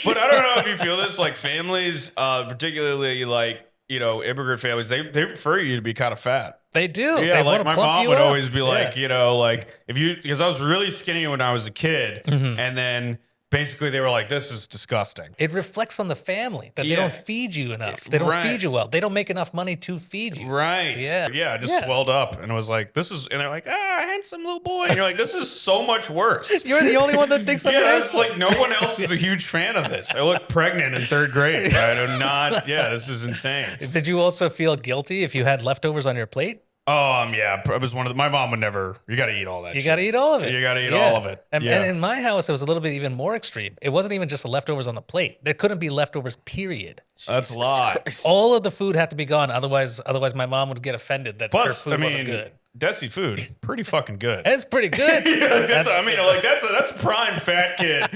But I don't know if you feel this, like families, particularly like, immigrant families, they prefer you to be kind of fat. They do. Yeah, They like want to my plump mom you would up. always be like, like if you, because I was really skinny when I was a kid, and then basically they were like, this is disgusting. It reflects on the family that they Yeah. don't feed you enough. They don't Right. feed you well. They don't make enough money to feed you. Right. Yeah. Yeah. I just Yeah. swelled up and was like, this is, and they're like, handsome little boy. And you're like, this is so much worse. You're the only one that thinks I'm Yeah, it's handsome. like no one else is a huge fan of this. I look pregnant in 3rd grade. I do not. Yeah, this is insane. Did you also feel guilty if you had leftovers on your plate? Oh, yeah. It was one of my mom would never. You got to eat all that. You shit. got to eat all of it. You got to eat all of it. And, yeah. and in my house, it was a little bit even more extreme. It wasn't even just the leftovers on the plate. There couldn't be leftovers, period. That's a lot. All of the food had to be gone. Otherwise, my mom would get offended that her Plus, food wasn't good. Desi food, pretty fucking good. It's pretty good. Yeah, that's prime fat kid.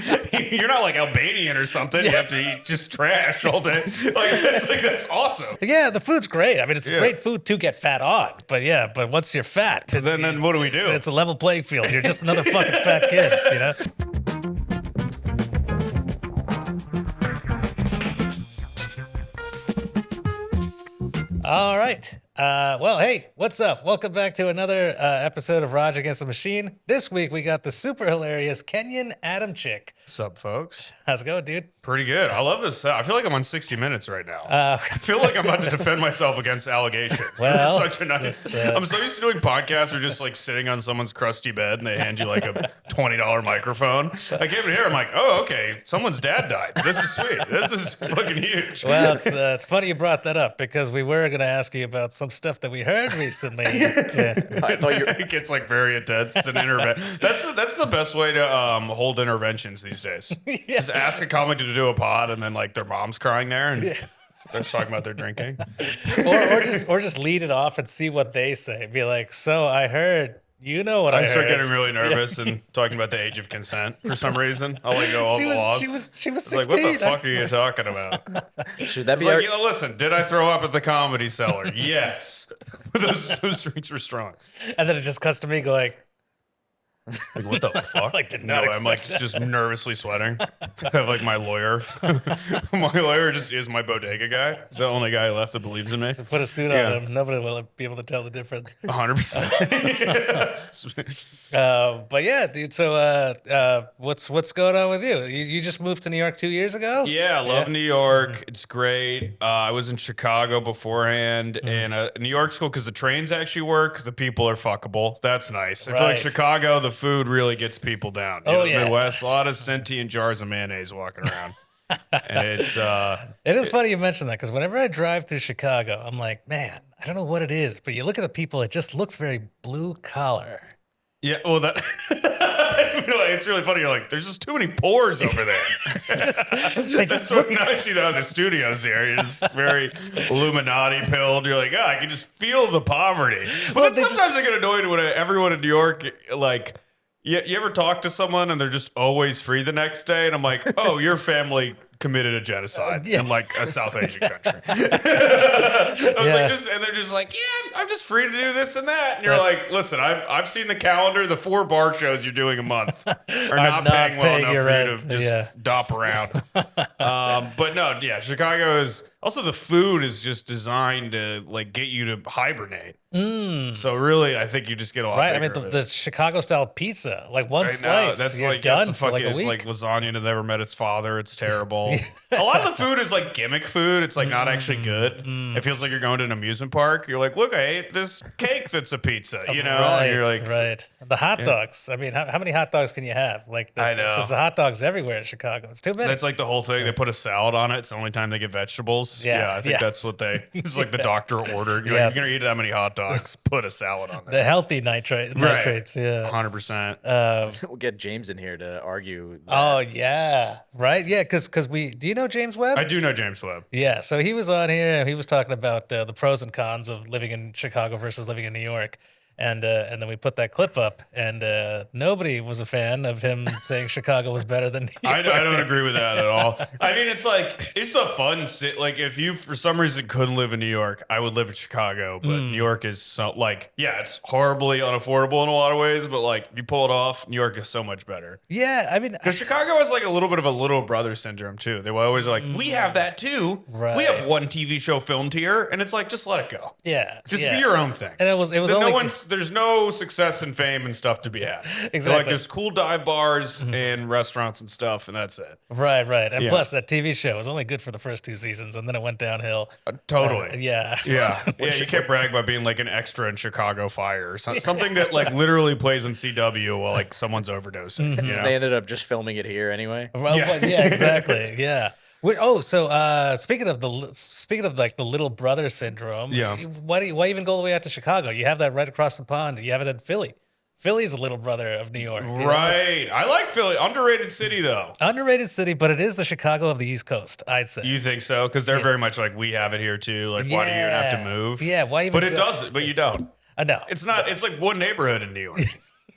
You're not like Albanian or something. You have to eat just trash all day. That's awesome. Yeah, the food's great. I mean, it's great food to get fat on. But once you're fat, Then what do we do? it's a level playing field. You're just another fucking fat kid, you know? All right. Well, hey, what's up? Welcome back to another episode of Raj Against The Machine. This week, we got the super hilarious Kenyon Adamcik. What's up, folks? How's it going, dude? Pretty good. I love this. I feel like I'm on 60 Minutes right now. I feel like I'm about to defend myself against allegations. Well, This is such a nice. I'm so used to doing podcasts or just like sitting on someone's crusty bed and they hand you like a $20 microphone. I came in here. I'm like, oh, okay. Someone's dad died. This is sweet. This is fucking huge. Well, it's funny you brought that up because we were going to ask you about some stuff that we heard recently. Yeah. I thought you It gets like very intense. It's an intervention. That's the best way to hold interventions these days. Just ask a comic to do a pod, and then like their mom's crying there, and they're just talking about their drinking. or just lead it off and see what they say. Be like, so I heard, you know what I I heard. start getting really nervous and talking about the age of consent for some reason. I'll like go all she the was, laws. she was It's like, 16. what the fuck are you talking about? should that It's be like, our, listen, did I throw up at the Comedy Cellar? Yes. those drinks were strong. And then it just cuts to me going, Like, what the fuck? Like, did not I'm like expect that. just nervously sweating. I have like my lawyer. My lawyer just is my bodega guy. He's the only guy left that believes in me. put a suit Yeah. on him. Nobody will be able to tell the difference. 100%. But yeah, dude. So what's going on with you? You just moved to New York 2 years ago? Yeah, I love New York. It's great. I was in Chicago beforehand, and New York's cool because the trains actually work. The people are fuckable. That's nice. I feel like Right. Chicago, the food really gets people down. Oh, The yeah. Midwest, a lot of sentient jars of mayonnaise walking around. And it's It is funny you mentioned that because whenever I drive through Chicago, I'm like, man, I don't know what it is, but you look at the people, it just looks very blue collar. yeah. Well, that it's really funny. You're like, there's just too many pores over there. They just That's look. what I see that in the studios here. You're just very Illuminati pilled. You're like, I can just feel the poverty. But Well, then they just- sometimes I get annoyed when everyone in New York, like, you ever talk to someone and they're just always free the next day? And I'm like, oh, your family committed a genocide Yeah. in like a South Asian country. I was Yeah. like, and they're just like, yeah, I'm just free to do this and that. And you're like, listen, I've seen the calendar. The 4 bar shows you're doing a month are not paying well enough your for you rent. to just Yeah. dop around. But no, yeah, Chicago is also the food is just designed to like get you to hibernate. So really, I think you just get a lot. Right, I mean bigger of the it. Chicago style pizza, like one I know, slice, that's you're like done that's for like a it's week. like lasagna that never met its father. It's terrible. A lot of the food is like gimmick food. It's like not actually good. It feels like you're going to an amusement park. You're like, look, I ate this cake that's a pizza. You know, right, and you're like, right. The hot dogs. I mean, how many hot dogs can you have? Like, I it's know. just the hot dogs everywhere in Chicago. It's too many. that's like the whole thing. They put a salad on it. It's the only time they get vegetables. Yeah, I think yeah. that's what they. It's like the doctor ordered. You're Yeah. like, you're gonna eat that many hot dogs. Put a salad on the there. healthy nitrates. Yeah. 100%. we'll get James in here to argue. That. Oh yeah, right. Yeah, because we. Do you know James Webb? I do know James Webb. Yeah, so he was on here and he was talking about the pros and cons of living in Chicago versus living in New York. And then we put that clip up, and nobody was a fan of him saying Chicago was better than New I York. don't agree with that at all. I mean, it's like, it's a fun city. Like, if you, for some reason, couldn't live in New York, I would live in Chicago. But New York is so, like, yeah, it's horribly unaffordable in a lot of ways. But, like, if you pull it off, New York is so much better. Yeah, I mean, Because Chicago has, like, a little bit of a little brother syndrome, too. They were always like, we have that, too. Right. We have one TV show filmed here. And it's like, just let it go. yeah, Just yeah. be your own thing. And it was only There's no success and fame and stuff to be had. Exactly. So, like, there's cool dive bars and restaurants and stuff, and that's it. right, and Yeah. plus that TV show was only good for the first 2 seasons, and then it went downhill. Totally. Yeah, Yeah, you can't brag about being like an extra in Chicago Fire or something that like literally plays in CW while like someone's overdosing. You know? They ended up just filming it here anyway. Well, Yeah. yeah, exactly. Yeah. So speaking of like the little brother syndrome, Yeah. why even go all the way out to Chicago? You have that right across the pond. You have it in Philly. Philly's a little brother of New York. you know? Right. I like Philly. Underrated city though. Underrated city, but it is the Chicago of the East Coast, I'd say. You think so? Because they're very much like we have it here too. Like why do you even have to move? Yeah, why even But it go- does it. But you don't. No. It's not. It's like one neighborhood in New York.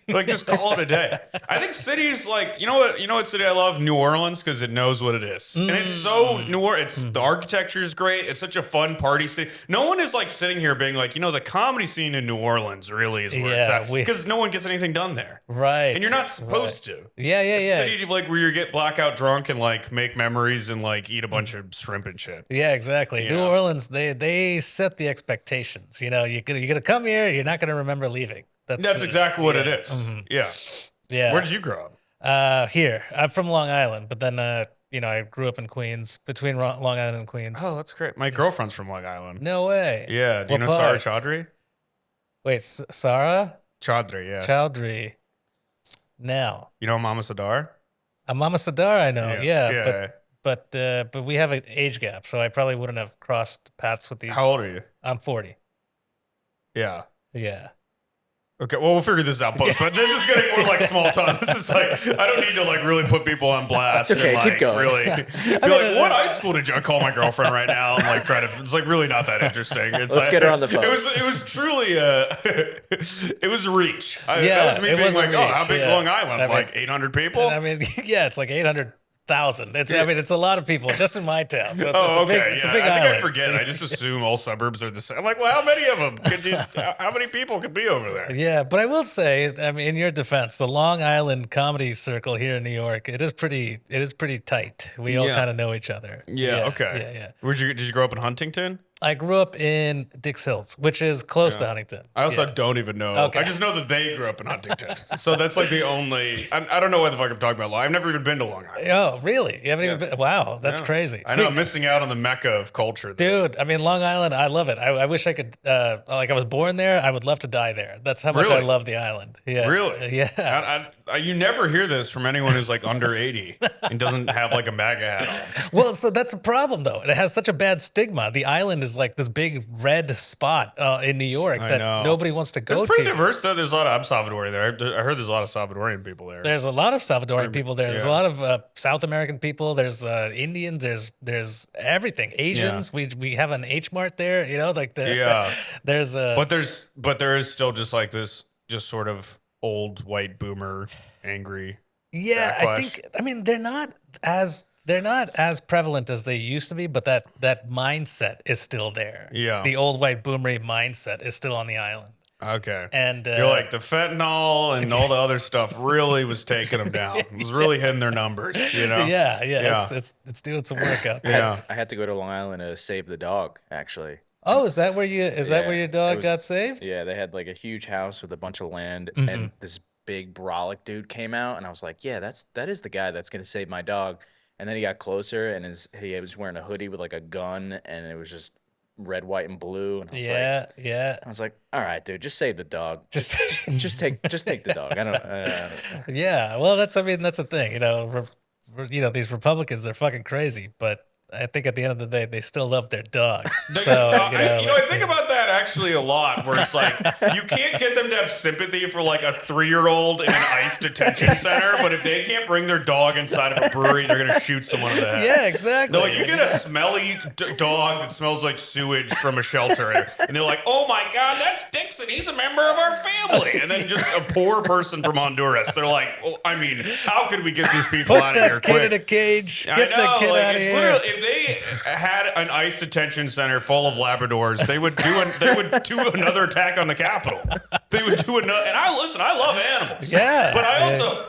Like just call it a day. I think cities like you know what city I love? New Orleans because it knows what it is, and it's so New Orleans. It's the architecture is great. It's such a fun party city. No one is like sitting here being like, the comedy scene in New Orleans really is where it's Yeah, at because no one gets anything done there, Right. and you're not supposed to. Yeah, It's yeah. a city like where you get blackout drunk and like make memories and like eat a bunch of shrimp and shit. Yeah, exactly. New Yeah. Orleans, they set the expectations. You're gonna come here, you're not gonna remember leaving. That's exactly what it is. Yeah. Yeah. Where did you grow up? Here, I'm from Long Island, but then I grew up in Queens, between Long Island and Queens. Oh, that's great. My girlfriend's from Long Island. No way. Yeah. Do you What know Sarah part? Chaudhry? Wait, Sarah Chaudhry, yeah. Chowdhury. Now, You know Mama Sadar? Mama Sadar, I know. Yeah, yeah. but we have an age gap, so I probably wouldn't have crossed paths with these. How old are you? I'm 40. Yeah. Yeah. Okay, well, we'll figure this out post, but this is getting more like small talk. This is like, I don't need to like really put people on blast. That's okay, and, keep like, going. Really be like, what high school did you call my girlfriend right now? And like try to, it's like really not that interesting. It's Let's like, get her on the phone. It was truly it was a reach. Yeah, that was me it being was a like, oh, how reach, big's yeah. Long Island? I mean- Like 800 people? I mean, yeah, it's like 800,000. It's a lot of people just in my town. So it's, Oh, it's a okay. big, it's a Yeah, big I think island. I forget. I just assume all suburbs are the same. I'm like, well, how many of them could you? How many people could be over there? Yeah, but I will say, I mean, in your defense, the Long Island comedy circle here in New York, it is pretty tight. We all Yeah. kind of know each other. Yeah. Okay. Yeah. Did you grow up in Huntington? I grew up in Dix Hills, which is close to Huntington. I also Yeah. don't even know. Okay. I just know that they grew up in Huntington. So that's like the only. I don't know what the fuck I'm talking about. I've never even been to Long Island. Oh, really? You haven't even been? Wow, that's Yeah. crazy. I know I'm missing out on the mecca of culture. there. Dude, I mean, Long Island, I love it. I wish I could, like, I was born there. I would love to die there. That's how much I Really? love the island. Yeah. Really? Yeah. You never hear this from anyone who's like under 80 and doesn't have like a MAGA hat on. Well, so that's a problem, though. It has such a bad stigma. The island is like this big red spot in New York I that know. nobody wants to go It's pretty to. diverse though. There's a lot of. I'm Salvadorian there. I heard there's a lot of Salvadorian people there. There's a lot of Salvadorian people there. There's a yeah. lot of South American people. There's Indians. There's everything. Asians. We have an H Mart there. Like the Yeah. There's a. But there is still just like this, just sort of old white boomer angry. Yeah, I backlash. think. I mean, they're not as prevalent as they used to be, but that mindset is still there. Yeah. The old white boomery mindset is still on the island. Okay. And You're like the fentanyl and all the other stuff really was taking them down. It was really hitting their numbers, yeah, Yeah. it's doing some work out there. Yeah. I had to go to Long Island to save the dog, actually. Oh, is that where your it dog was- got saved? Yeah, they had like a huge house with a bunch of land, Mm-hmm. and this big brolic dude came out, and I was like, yeah, that is the guy that's gonna save my dog. And then he got closer, and he was wearing a hoodie with like a gun, and it was just red, white, and blue. And I was Yeah. I was like, all right, dude, just save the dog. Just Just take the dog. I don't. yeah. Well, that's the thing. These Republicans, they're fucking crazy, but I think at the end of the day, they still love their dogs. So I think about that actually a lot where it's like you can't get them to have sympathy for like a 3-year-old in an ICE detention center, but if they can't bring their dog inside of a brewery, they're gonna shoot someone in the head. Yeah, exactly. They're like, you get a smelly dog that smells like sewage from a shelter, and they're like, oh my god, that's Dixon. He's a member of our family. And then just a poor person from Honduras. They're like, well, I mean, how could we get these people Put out of here that kid quick? in a cage. I Get know, the kid like, out of it's here. literally, if they had an ICE detention center full of Labradors, they would do another attack on the Capitol. They would do another. And I love animals. Yeah. But I also,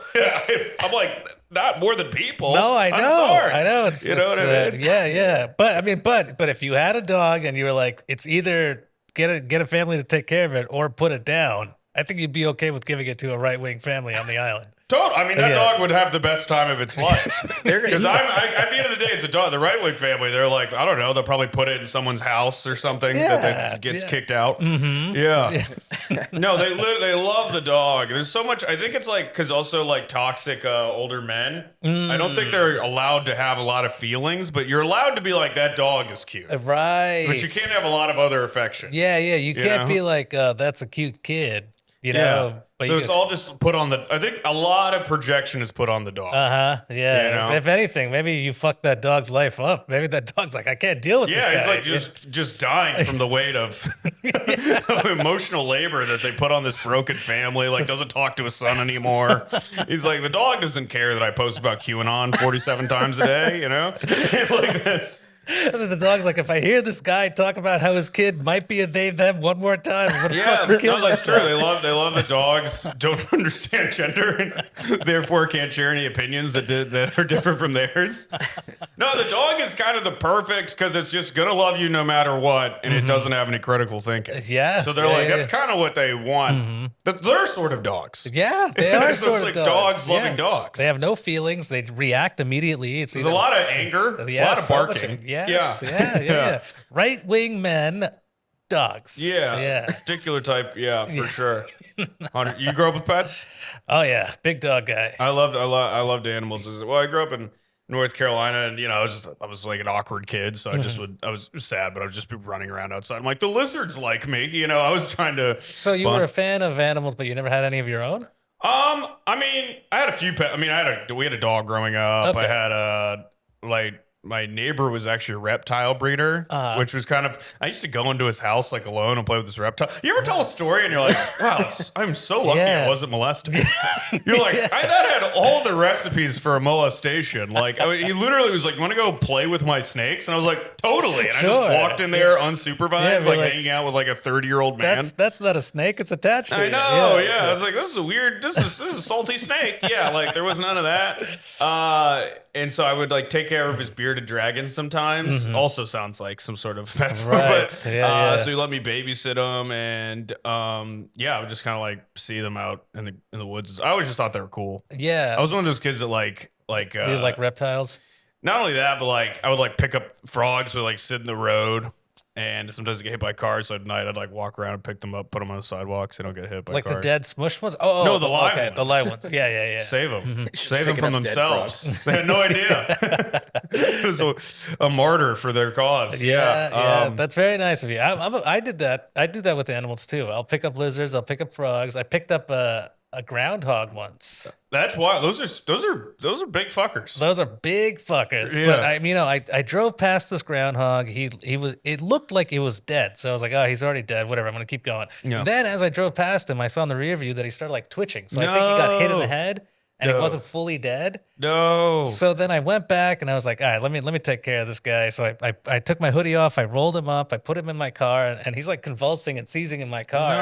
I'm like, not more than people. No, I know. I'm sorry. I know. It's, you know what I mean? Yeah. But I mean, but if you had a dog and you were like, it's either get a family to take care of it or put it down, I think you'd be okay with giving it to a right-wing family on the island. I mean, that dog would have the best time of its life. Because at the end of the day, it's a dog. The right-wing family, they're like, I don't know, they'll probably put it in someone's house or something that gets kicked out. Mm-hmm. Yeah. No, they love the dog. There's so much. I think it's like because also like toxic older men. I don't think they're allowed to have a lot of feelings, but you're allowed to be like, that dog is cute. Right. But you can't have a lot of other affection. Yeah. You can't be like, that's a cute kid. You know, but so it's all just put on the. I think a lot of projection is put on the dog. Yeah. You know? If anything, maybe you fucked that dog's life up. Maybe that dog's like, I can't deal with this guy. Yeah, he's like just dying from the weight of emotional labor that they put on this broken family. Like, doesn't talk to his son anymore. He's like, the dog doesn't care that I post about QAnon 47 times a day. You know, like that's. And then the dog's like, if I hear this guy talk about how his kid might be a they them one more time, I'm gonna fucking kill that's myself. true. They love the dogs. Don't understand gender, and therefore can't share any opinions that are different from theirs. No, the dog is kind of the perfect because it's just gonna love you no matter what, and it doesn't have any critical thinking. Yeah. So they're that's kind of what they want. They're sort of dogs. Yeah, they are So sort it's of like dogs. dogs loving dogs. They have no feelings. They react immediately. There's a lot of anger, a lot of barking. Yeah. Right wing men, dogs. Yeah. Particular type. Yeah, for sure. You grew up with pets? Oh yeah, big dog guy. I loved animals. Well, I grew up in North Carolina, and I was like an awkward kid, so I was sad, but I would just be running around outside. I'm like, the lizards like me. I was trying to. So you were a fan of animals, but you never had any of your own? I mean, I had a few pets. I mean, we had a dog growing up. Okay. I had my neighbor was actually a reptile breeder, which was kind of, I used to go into his house like alone and play with this reptile. You ever tell a story and you're like, wow, I'm so lucky I wasn't molested. You're like, that had all the recipes for a molestation. Like, he literally was like, you want to go play with my snakes? And I was like, totally. And I just walked in there unsupervised, like hanging out with like a 30-year-old man. That's not a snake, it's attached to I you. know, I was like, this is a salty snake. Yeah, like there was none of that. And so I would like take care of his bearded dragon sometimes. Also sounds like some sort of metaphor, Right. So he let me babysit them, and I would just kind of like see them out in the woods. I always just thought they were cool. Yeah. I was one of those kids that like you like reptiles? not only that, but like I would like pick up frogs who like sit in the road. And sometimes they get hit by cars. So at night, I'd like walk around and pick them up, put them on the sidewalks. They don't get hit by Like cars. the dead smush ones? Oh, No, the live ones. the live ones. Yeah. Save them. Save them Picking from up dead themselves. They had no idea. It was a martyr for their cause. Yeah. That's very nice of you. I did that. I do that with animals too. I'll pick up lizards. I'll pick up frogs. I picked up a groundhog once. That's why those are big fuckers. Those are big fuckers. Yeah. But I drove past this groundhog. It looked like it was dead. So I was like, oh, he's already dead. Whatever. I'm gonna keep going. Yeah. Then as I drove past him, I saw in the rear view that he started like twitching. So I think he got hit in the head and he wasn't fully dead. No. So then I went back and I was like, all right, let me take care of this guy. So I took my hoodie off, I rolled him up, I put him in my car, and he's like convulsing and seizing in my car.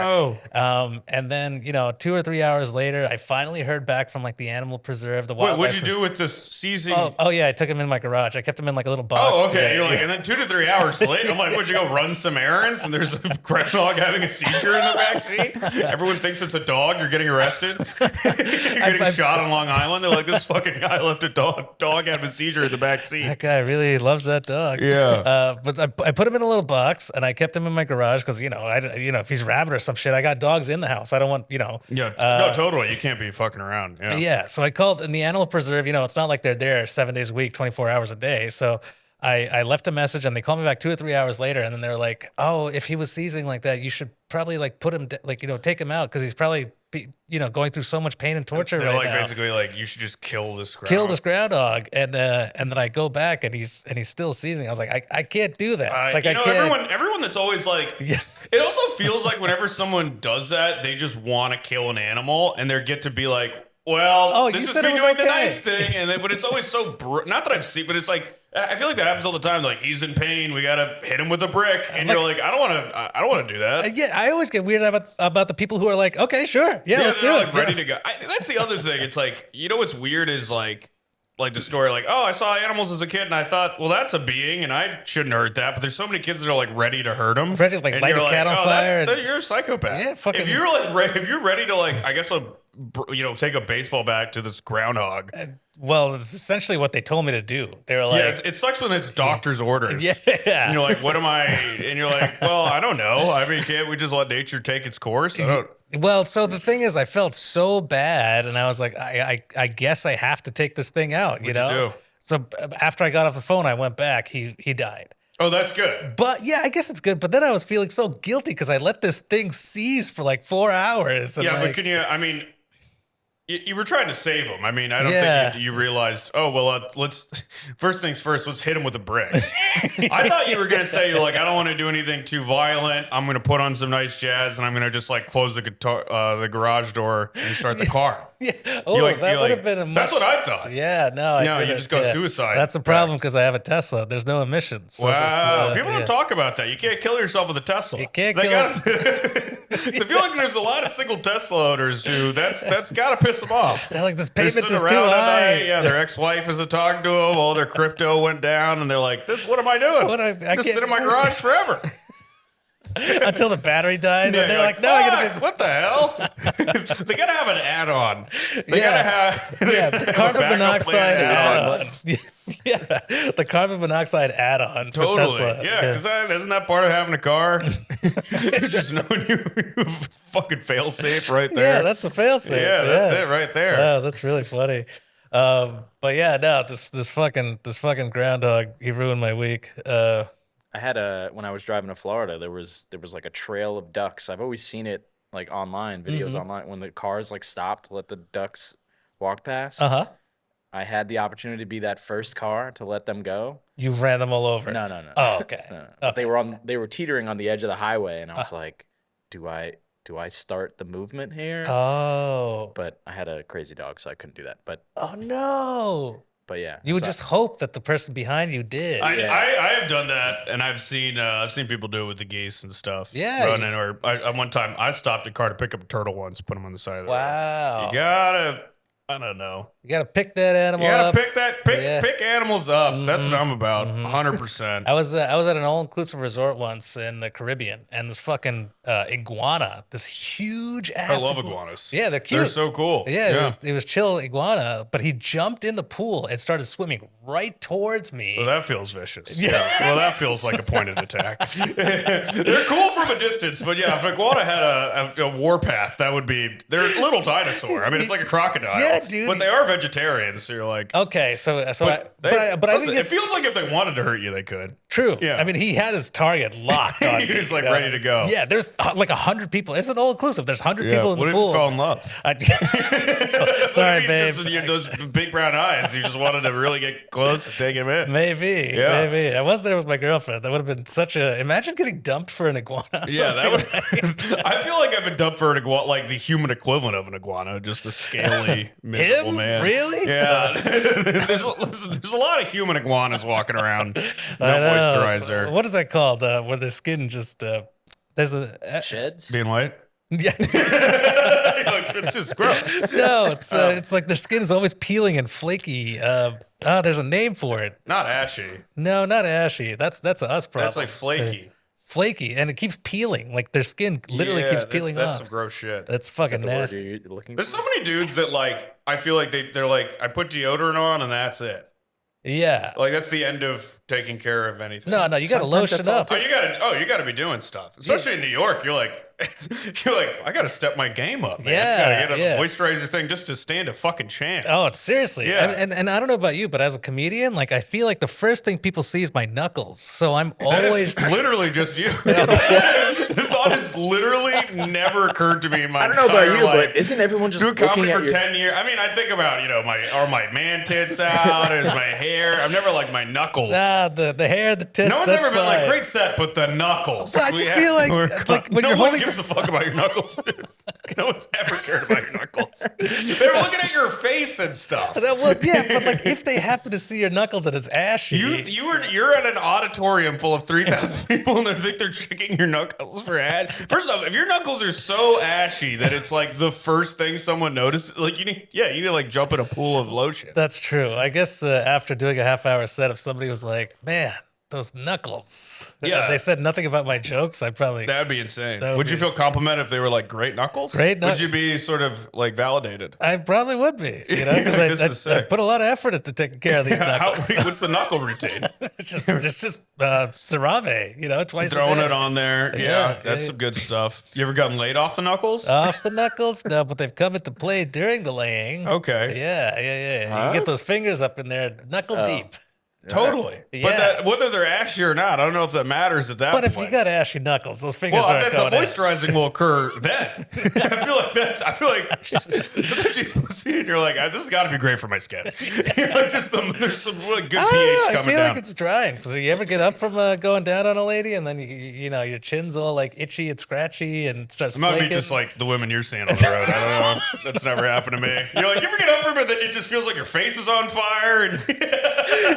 No. And then 2 or 3 hours later, I finally heard back from like the animal preserve, the Wait, wildlife. what'd you do with this seizing? Oh yeah, I took him in my garage. I kept him in like a little box. Oh, okay. Yeah, You're like, yeah. and then 2 to 3 hours later, I'm like, would you go run some errands? And there's a groundhog having a seizure in the backseat. Everyone thinks it's a dog. You're getting arrested. You're getting shot on Long Island. They're like, this fucking guy left a dog have a seizure in the backseat. That guy really loves that dog. Yeah. But I put him in a little box and I kept him in my garage because if he's rabid or some shit, I got dogs in the house. I don't want Yeah. No, totally. You can't be fucking around. Yeah. Yeah. So I called in the animal preserve. It's not like they're there 7 days a week, 24 hours a day. So I left a message and they called me back 2 or 3 hours later, and then they're like, "Oh, if he was seizing like that, you should probably like put him like take him out because he's probably going through so much pain and torture They're right like now. basically like you should just kill this groundhog. Kill this groundhog." And then I go back and he's still seizing. I was like, I can't do that. Like I can't. Everyone that's always like, it also feels like whenever someone does that, they just want to kill an animal and they get to be like, well, this is me doing the nice thing, and then, but it's always so not that I've seen, but it's like I feel like that happens all the time. Like he's in pain, we gotta hit him with a brick, and you're like, I don't want to do that. Yeah, I always get weird about the people who are like, okay, sure, let's do it. Like ready to go. That's the other thing. It's like what's weird is like the story, like, oh, I saw animals as a kid, and I thought, well, that's a being, and I shouldn't hurt that. But there's so many kids that are like ready to hurt them, ready to like light a cat on fire. You're a psychopath. Yeah, fucking. If you're ready to like, I guess take a baseball bat to this groundhog. Well, it's essentially what they told me to do. They were like, it sucks when it's doctor's orders. Yeah, and you're like, what am I? And you're like, well, I don't know. I mean, can't we just let nature take its course? Well, so the thing is, I felt so bad, and I was like, I guess I have to take this thing out. You know. So after I got off the phone, I went back. He died. Oh, that's good. But yeah, I guess it's good. But then I was feeling so guilty because I let this thing seize for like 4 hours. And but can you? I mean, you were trying to save him. I mean, I don't think you realized. Oh well, let's first things first. Let's hit him with a brick. I thought you were gonna say like, I don't want to do anything too violent. I'm gonna put on some nice jazz and I'm gonna just like close the garage door and start the car. Yeah. Oh, that would have been a much... That's what I thought. Yeah. No. You just go suicide. That's a problem because I have a Tesla. There's no emissions. So wow. People don't talk about that. You can't kill yourself with a Tesla. You can't kill. I feel like there's a lot of single Tesla owners who that's got to piss them off. They're like, this payment is too high. Yeah, their ex-wife is talking to them. All their crypto went down, and they're like, "What am I doing? I just sit in my garage forever." Until the battery dies, and they're like, "No, I gotta get." What the hell? They gotta have an add-on. They gotta have the carbon monoxide add-on. Yeah, the carbon monoxide add-on. Totally. For Tesla. Yeah, because isn't that part of having a car? Just knowing you fucking fail safe right there. Yeah, that's the fail safe. Yeah, that's it right there. Yeah, that's really funny. But yeah, no, this fucking groundhog, he ruined my week. I had when I was driving to Florida, there was like a trail of ducks. I've always seen it like online, videos online, when the cars like stopped to let the ducks walk past. I had the opportunity to be that first car to let them go. You ran them all over. No. Oh, okay. No. But they were teetering on the edge of the highway, and I was like, do I start the movement here? Oh. But I had a crazy dog, so I couldn't do that. But oh no. But yeah, you would just hope that the person behind you did. I have done that, and I've seen people do it with the geese and stuff. Yeah, running. Or one time I stopped a car to pick up a turtle once, put him on the side of the road. Wow. You gotta. I don't know. You gotta pick that animal up. You gotta pick animals up. That's what I'm about. 100%. I was at an all-inclusive resort once in the Caribbean, and this fucking iguana, this huge ass. I love iguanas. Yeah, they're cute. They're so cool. Yeah, it was chill iguana, but he jumped in the pool and started swimming right towards me. Well, that feels vicious. Yeah. Well, that feels like a pointed attack. They're cool from a distance, but yeah, if an iguana had a warpath, that would be. They're a little dinosaur. I mean, it's like a crocodile. Yeah, dude. But they are vegetarians, so you're like, okay, so I think it feels like if they wanted to hurt you, they could. True. Yeah. I mean, he had his target locked on. He was like ready to go. Yeah, there's like 100 people. It's an all inclusive. There's 100 people in the pool. What if you fell in love? Sorry, babe. Those big brown eyes. You just wanted to really get close and take him in. Maybe. Yeah. Maybe. I was there with my girlfriend. That would have been such a. Imagine getting dumped for an iguana. Yeah, that would. I feel like I've been dumped for an iguana, like the human equivalent of an iguana, just a scaly, miserable man. Really? Yeah. There's a lot of human iguanas walking around. No moisturizer. What is that called? Where the skin just there's a sheds being white. Yeah. It's just gross. No, it's like their skin is always peeling and flaky. There's a name for it. Not ashy. No, not ashy. That's us problem. That's like flaky. Flaky, and it keeps peeling. Like their skin literally keeps peeling off. That's some gross shit. That's fucking nasty. There's so many dudes that like I feel like they're like I put deodorant on and that's it. Yeah. Like that's the end of taking care of anything. No, you got to lotion up. You gotta be doing stuff. Especially in New York, you're like, I gotta step my game up, man. Yeah, You gotta get a moisturizer thing just to stand a fucking chance. Oh, seriously. Yeah. And I don't know about you, but as a comedian, like I feel like the first thing people see is my knuckles. So I'm always literally just you. The thought has literally never occurred to me in my I don't know about entire you, life. but isn't everyone just do looking comedy at for your 10 years? I mean, I think about, are my man tits out? Is my hair? I've never liked my knuckles. the hair, the tits. No one's that's ever been like, fine. great set, but the knuckles. I just feel like when no you're one holding gives a fuck about your knuckles, dude. No one's ever cared about your knuckles. They were looking at your face and stuff. Well, yeah, but like if they happen to see your knuckles and it's ashy, You're at an auditorium full of 3,000 people and they think they're checking your knuckles for ad. First off, if your knuckles are so ashy that it's like the first thing someone notices, like you need to like jump in a pool of lotion. That's true. I guess after doing a half-hour set, if somebody was like, "Man, those knuckles," they said nothing about my jokes, I'd probably That'd be insane. That would Would you be- feel complimented if they were like great knuckles? Would you be sort of like validated? I probably would be, because Like, this is I sick. put a lot of effort into taking care of these knuckles. What's the knuckle routine? just Cerave, twice Throwing a day. it on there. Yeah, that's some good stuff. You ever gotten laid off the knuckles? Off the knuckles? No, but they've come into play during the laying. Okay. Yeah. Huh? You get those fingers up in there, knuckle deep. Totally. Yeah. But whether they're ashy or not, I don't know if that matters at that But point. if you got ashy knuckles, those fingers well, aren't the going in. moisturizing will occur then. I feel like sometimes you see it and you're like, this has got to be great for my skin. There's some really good I don't pH know. I coming feel down. like it's drying. Because you ever get up from going down on a lady and then your chin's all like itchy and scratchy and starts It might flaking? be just like the women you're seeing on the road. I don't know. That's never happened to me. You're like, you ever get up from it, then it just feels like your face is on fire and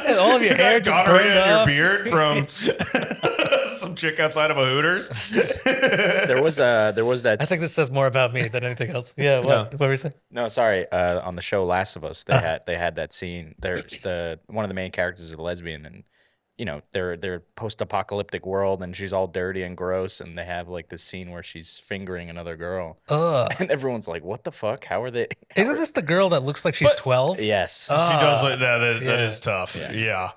And all of your hair just burned gonorrhea in your off. beard from some chick outside of a Hooters. there was that. I think this says more about me than anything else. Yeah, what were you saying? No, sorry. On the show Last of Us, they had that scene. There's one of the main characters is a lesbian, and they're post-apocalyptic world, and she's all dirty and gross, and they have like this scene where she's fingering another girl, and everyone's like, "What the fuck? How are they?" Isn't this the girl that looks like she's 12? Yes. She does like that. That is tough. Yeah.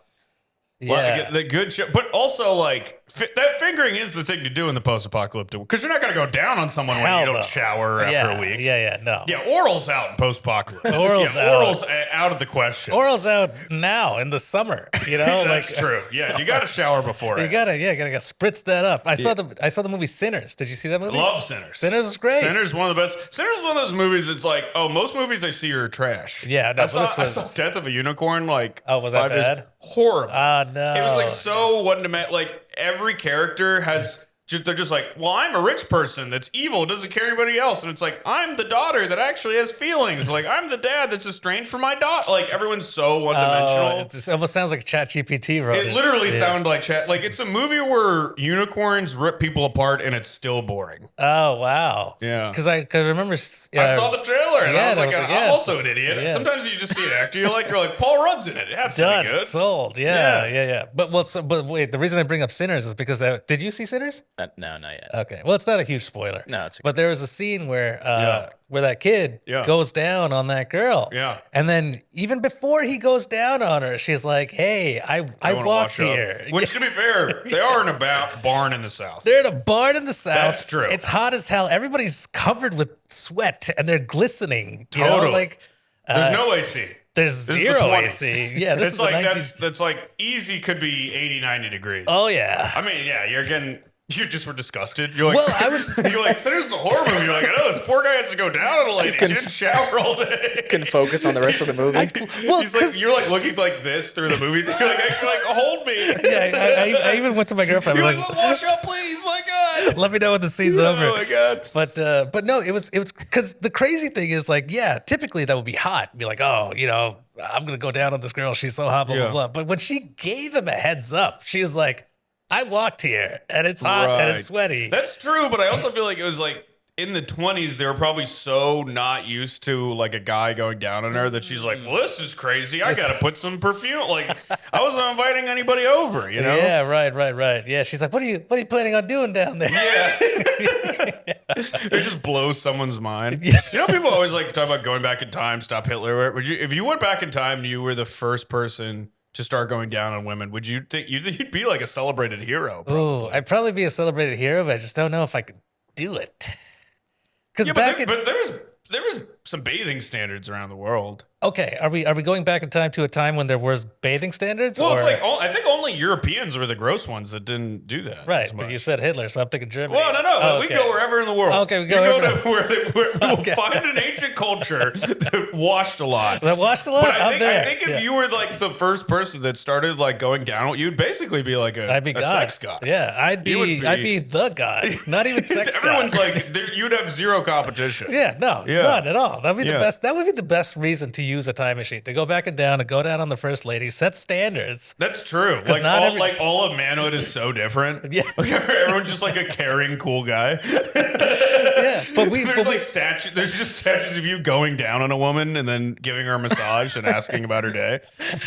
Well, the good shit, but also like that fingering is the thing to do in the post-apocalyptic because you're not gonna go down on someone when you don't shower after a week. No. Yeah, oral's out in post-apocalypse. Oral's out. Oral's out of the question. Oral's out now in the summer. That's true. Yeah, you got to shower before. You gotta spritz that up. I saw the movie Sinners. Did you see that movie? Love Sinners. Sinners was great. Sinners is one of the best. Sinners is one of those movies. It's like, most movies I see are trash. Yeah, no, I saw Death of a Unicorn. Like, was that 5 years. bad? Horrible. No. It was like so one-dimensional. Like every character has. They're just like, well, I'm a rich person that's evil, doesn't care anybody else, and it's like I'm the daughter that actually has feelings. Like I'm the dad that's estranged from my daughter. Like everyone's so one-dimensional. It almost sounds like ChatGPT wrote it. It literally sounded like chat. Like it's a movie where unicorns rip people apart, and it's still boring. Oh wow. Yeah. Because I remember. I saw the trailer, and I was like, I'm also an idiot. yeah. Sometimes you just see an actor, you're like Paul Rudd's in it. It has to Done. be good. Sold. Yeah. But wait, the reason I bring up Sinners is because did you see Sinners? No, not yet. Okay. Well, it's not a huge spoiler. No, it's okay. But there was a scene where that kid Yeah. goes down on that girl. Yeah. And then even before he goes down on her, she's like, "Hey, I wanna walked wash up. here." Which, to be fair, they are in a barn in the South. They're in a barn in the South. That's true. It's hot as hell. Everybody's covered with sweat and they're glistening. You know, Totally. like There's no AC. there's This is the zero 20s. AC. Yeah, this It's is like the 19th. that's like easy could be 80, 90 degrees. Oh yeah. I mean, yeah, you just were disgusted. You're like, Well, I was- you're like, Sinners is a horror movie. You're like, I know this poor guy has to go down on a lady. He didn't shower all day. Couldn't focus on the rest of the movie. Well, He's like, you're like looking like this through the movie. You're like, hold me. yeah, I even went to my girlfriend. I You're was like, like, wash up, please. My God. let me know when the scene's over. Oh my God. But no, it was because the crazy thing is like, yeah, typically that would be hot. Be like, oh, I'm gonna go down on this girl. She's so hot, blah blah blah. But when she gave him a heads up, she was like, I walked here and it's hot and it's sweaty. That's true, but I also feel like it was like in the 20s, they were probably so not used to like a guy going down on her that she's like, well, this is crazy. I got to put some perfume. Like I wasn't inviting anybody over, you know? Yeah, right. Yeah, she's like, what are you planning on doing down there? Yeah. It just blows someone's mind. You know, people always like talk about going back in time, stop Hitler. If you went back in time and you were the first person to start going down on women, would you think you'd be like a celebrated hero? Probably. Ooh, I'd probably be a celebrated hero, but I just don't know if I could do it. Because but there was some bathing standards around the world. Okay, are we going back in time to a time when there was bathing standards? Well, it's like I think only Europeans were the gross ones that didn't do that. Right, but you said Hitler, so I'm thinking Germany. Well, no, we go wherever in the world. Okay, we go to where we'll find an ancient culture that washed a lot. That washed a lot. But I there. think if you were like the first person that started like going down, you'd basically be like a sex god. Yeah, I'd be the god, not even sex god. Everyone's like you'd have zero competition. None at all. That'd be the best. That would be the best reason to use a time machine. To go back and go down on the first lady, set standards. That's true. Like all of manhood is so different. Yeah, everyone's just like a caring, cool guy. but there's just statues of you going down on a woman and then giving her a massage and asking about her day.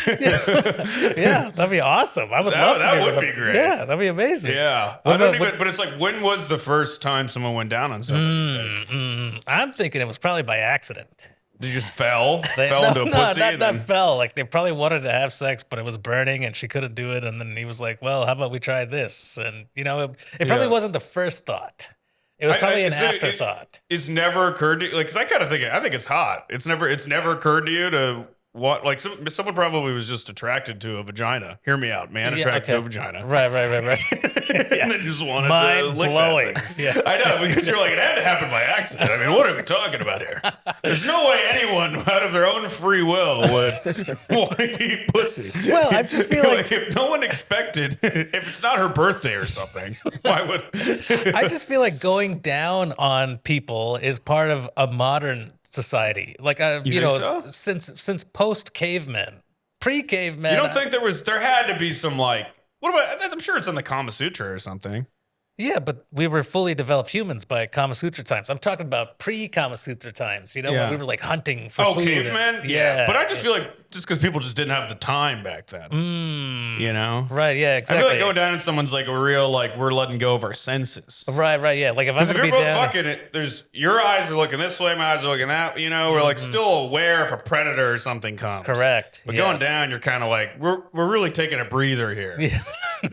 That'd be awesome. I would love to. That would be great. Yeah, that'd be amazing. Yeah, but it's like, when was the first time someone went down on something? I'm thinking it was probably by accident. They just fell into a pussy? Not fell. Like they probably wanted to have sex, but it was burning and she couldn't do it. And then he was like, well, how about we try this? And, it probably wasn't the first thought. It was probably an afterthought. It's never occurred to you. Like, cause I think it's hot. It's never occurred to you to what, like someone probably was just attracted to a vagina. Hear me out, man. Attracted to a vagina. Right. And then just wanted to lick blowing. That thing. Yeah. I know, because you're like, it had to happen by accident. I mean, what are we talking about here? There's no way anyone out of their own free will would want to eat pussy. Well, I just feel like if no one expected, if it's not her birthday or something, why would? I just feel like going down on people is part of a modern society, like since post cavemen, pre cavemen. You don't think there had to be some like, what about? I'm sure it's in the Kama Sutra or something. Yeah, but we were fully developed humans by Kama Sutra times. I'm talking about pre-Kama Sutra times, when we were like hunting for food. Caveman? Yeah. But I just feel like just because people just didn't have the time back then. Right, yeah, exactly. I feel like going down and someone's like, we're letting go of our senses. Right, yeah. Like if I'm going to be down. Fucking it, there's your eyes are looking this way, my eyes are looking that, we're like still aware if a predator or something comes. Correct. But going down, you're kind of like, we're really taking a breather here. Yeah.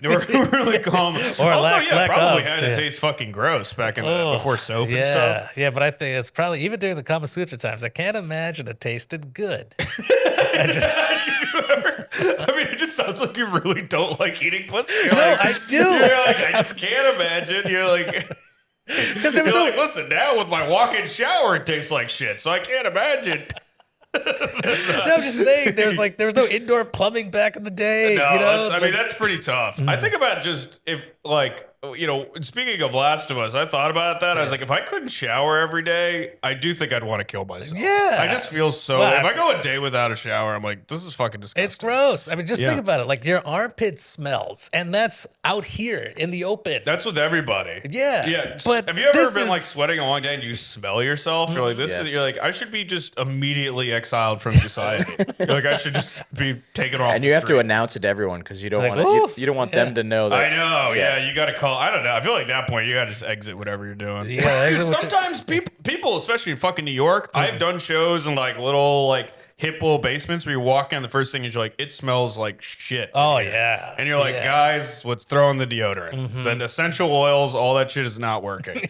We're really calm. Or also, probably had to taste fucking gross back in before soap and stuff. Yeah, but I think it's probably, even during the Kama Sutra times, I can't imagine it tasted good. I mean, it just sounds like you really don't like eating pussy. I do. You're like, I just can't imagine. You're like, listen, now with my walk-in shower, it tastes like shit, so I can't imagine. No, I'm just saying, there was no indoor plumbing back in the day. No, I mean, that's pretty tough. I think about just if, like, speaking of Last of Us, I thought about that. I was like, if I couldn't shower every day, I do think I'd want to kill myself. Yeah. I just feel so. If I go a day without a shower, I'm like, this is fucking disgusting. It's gross. I mean, just think about it. Like, your armpit smells, and that's out here in the open. That's with everybody. Yeah. But have you ever been like sweating a long day and you smell yourself? You're like, you're like, I should be just immediately exiled from society. You're like, I should just be taken off. And you have to announce it to everyone because you don't want you don't want them to know that. I know. Yeah, you got to call. I don't know. I feel like at that point you gotta just exit whatever you're doing. Yeah, sometimes people, especially in fucking New York, I've done shows in like little hip little basements where you walk in, the first thing is you're like, it smells like shit. Oh yeah. And you're like, guys, let's throw in the deodorant. The essential oils, all that shit is not working.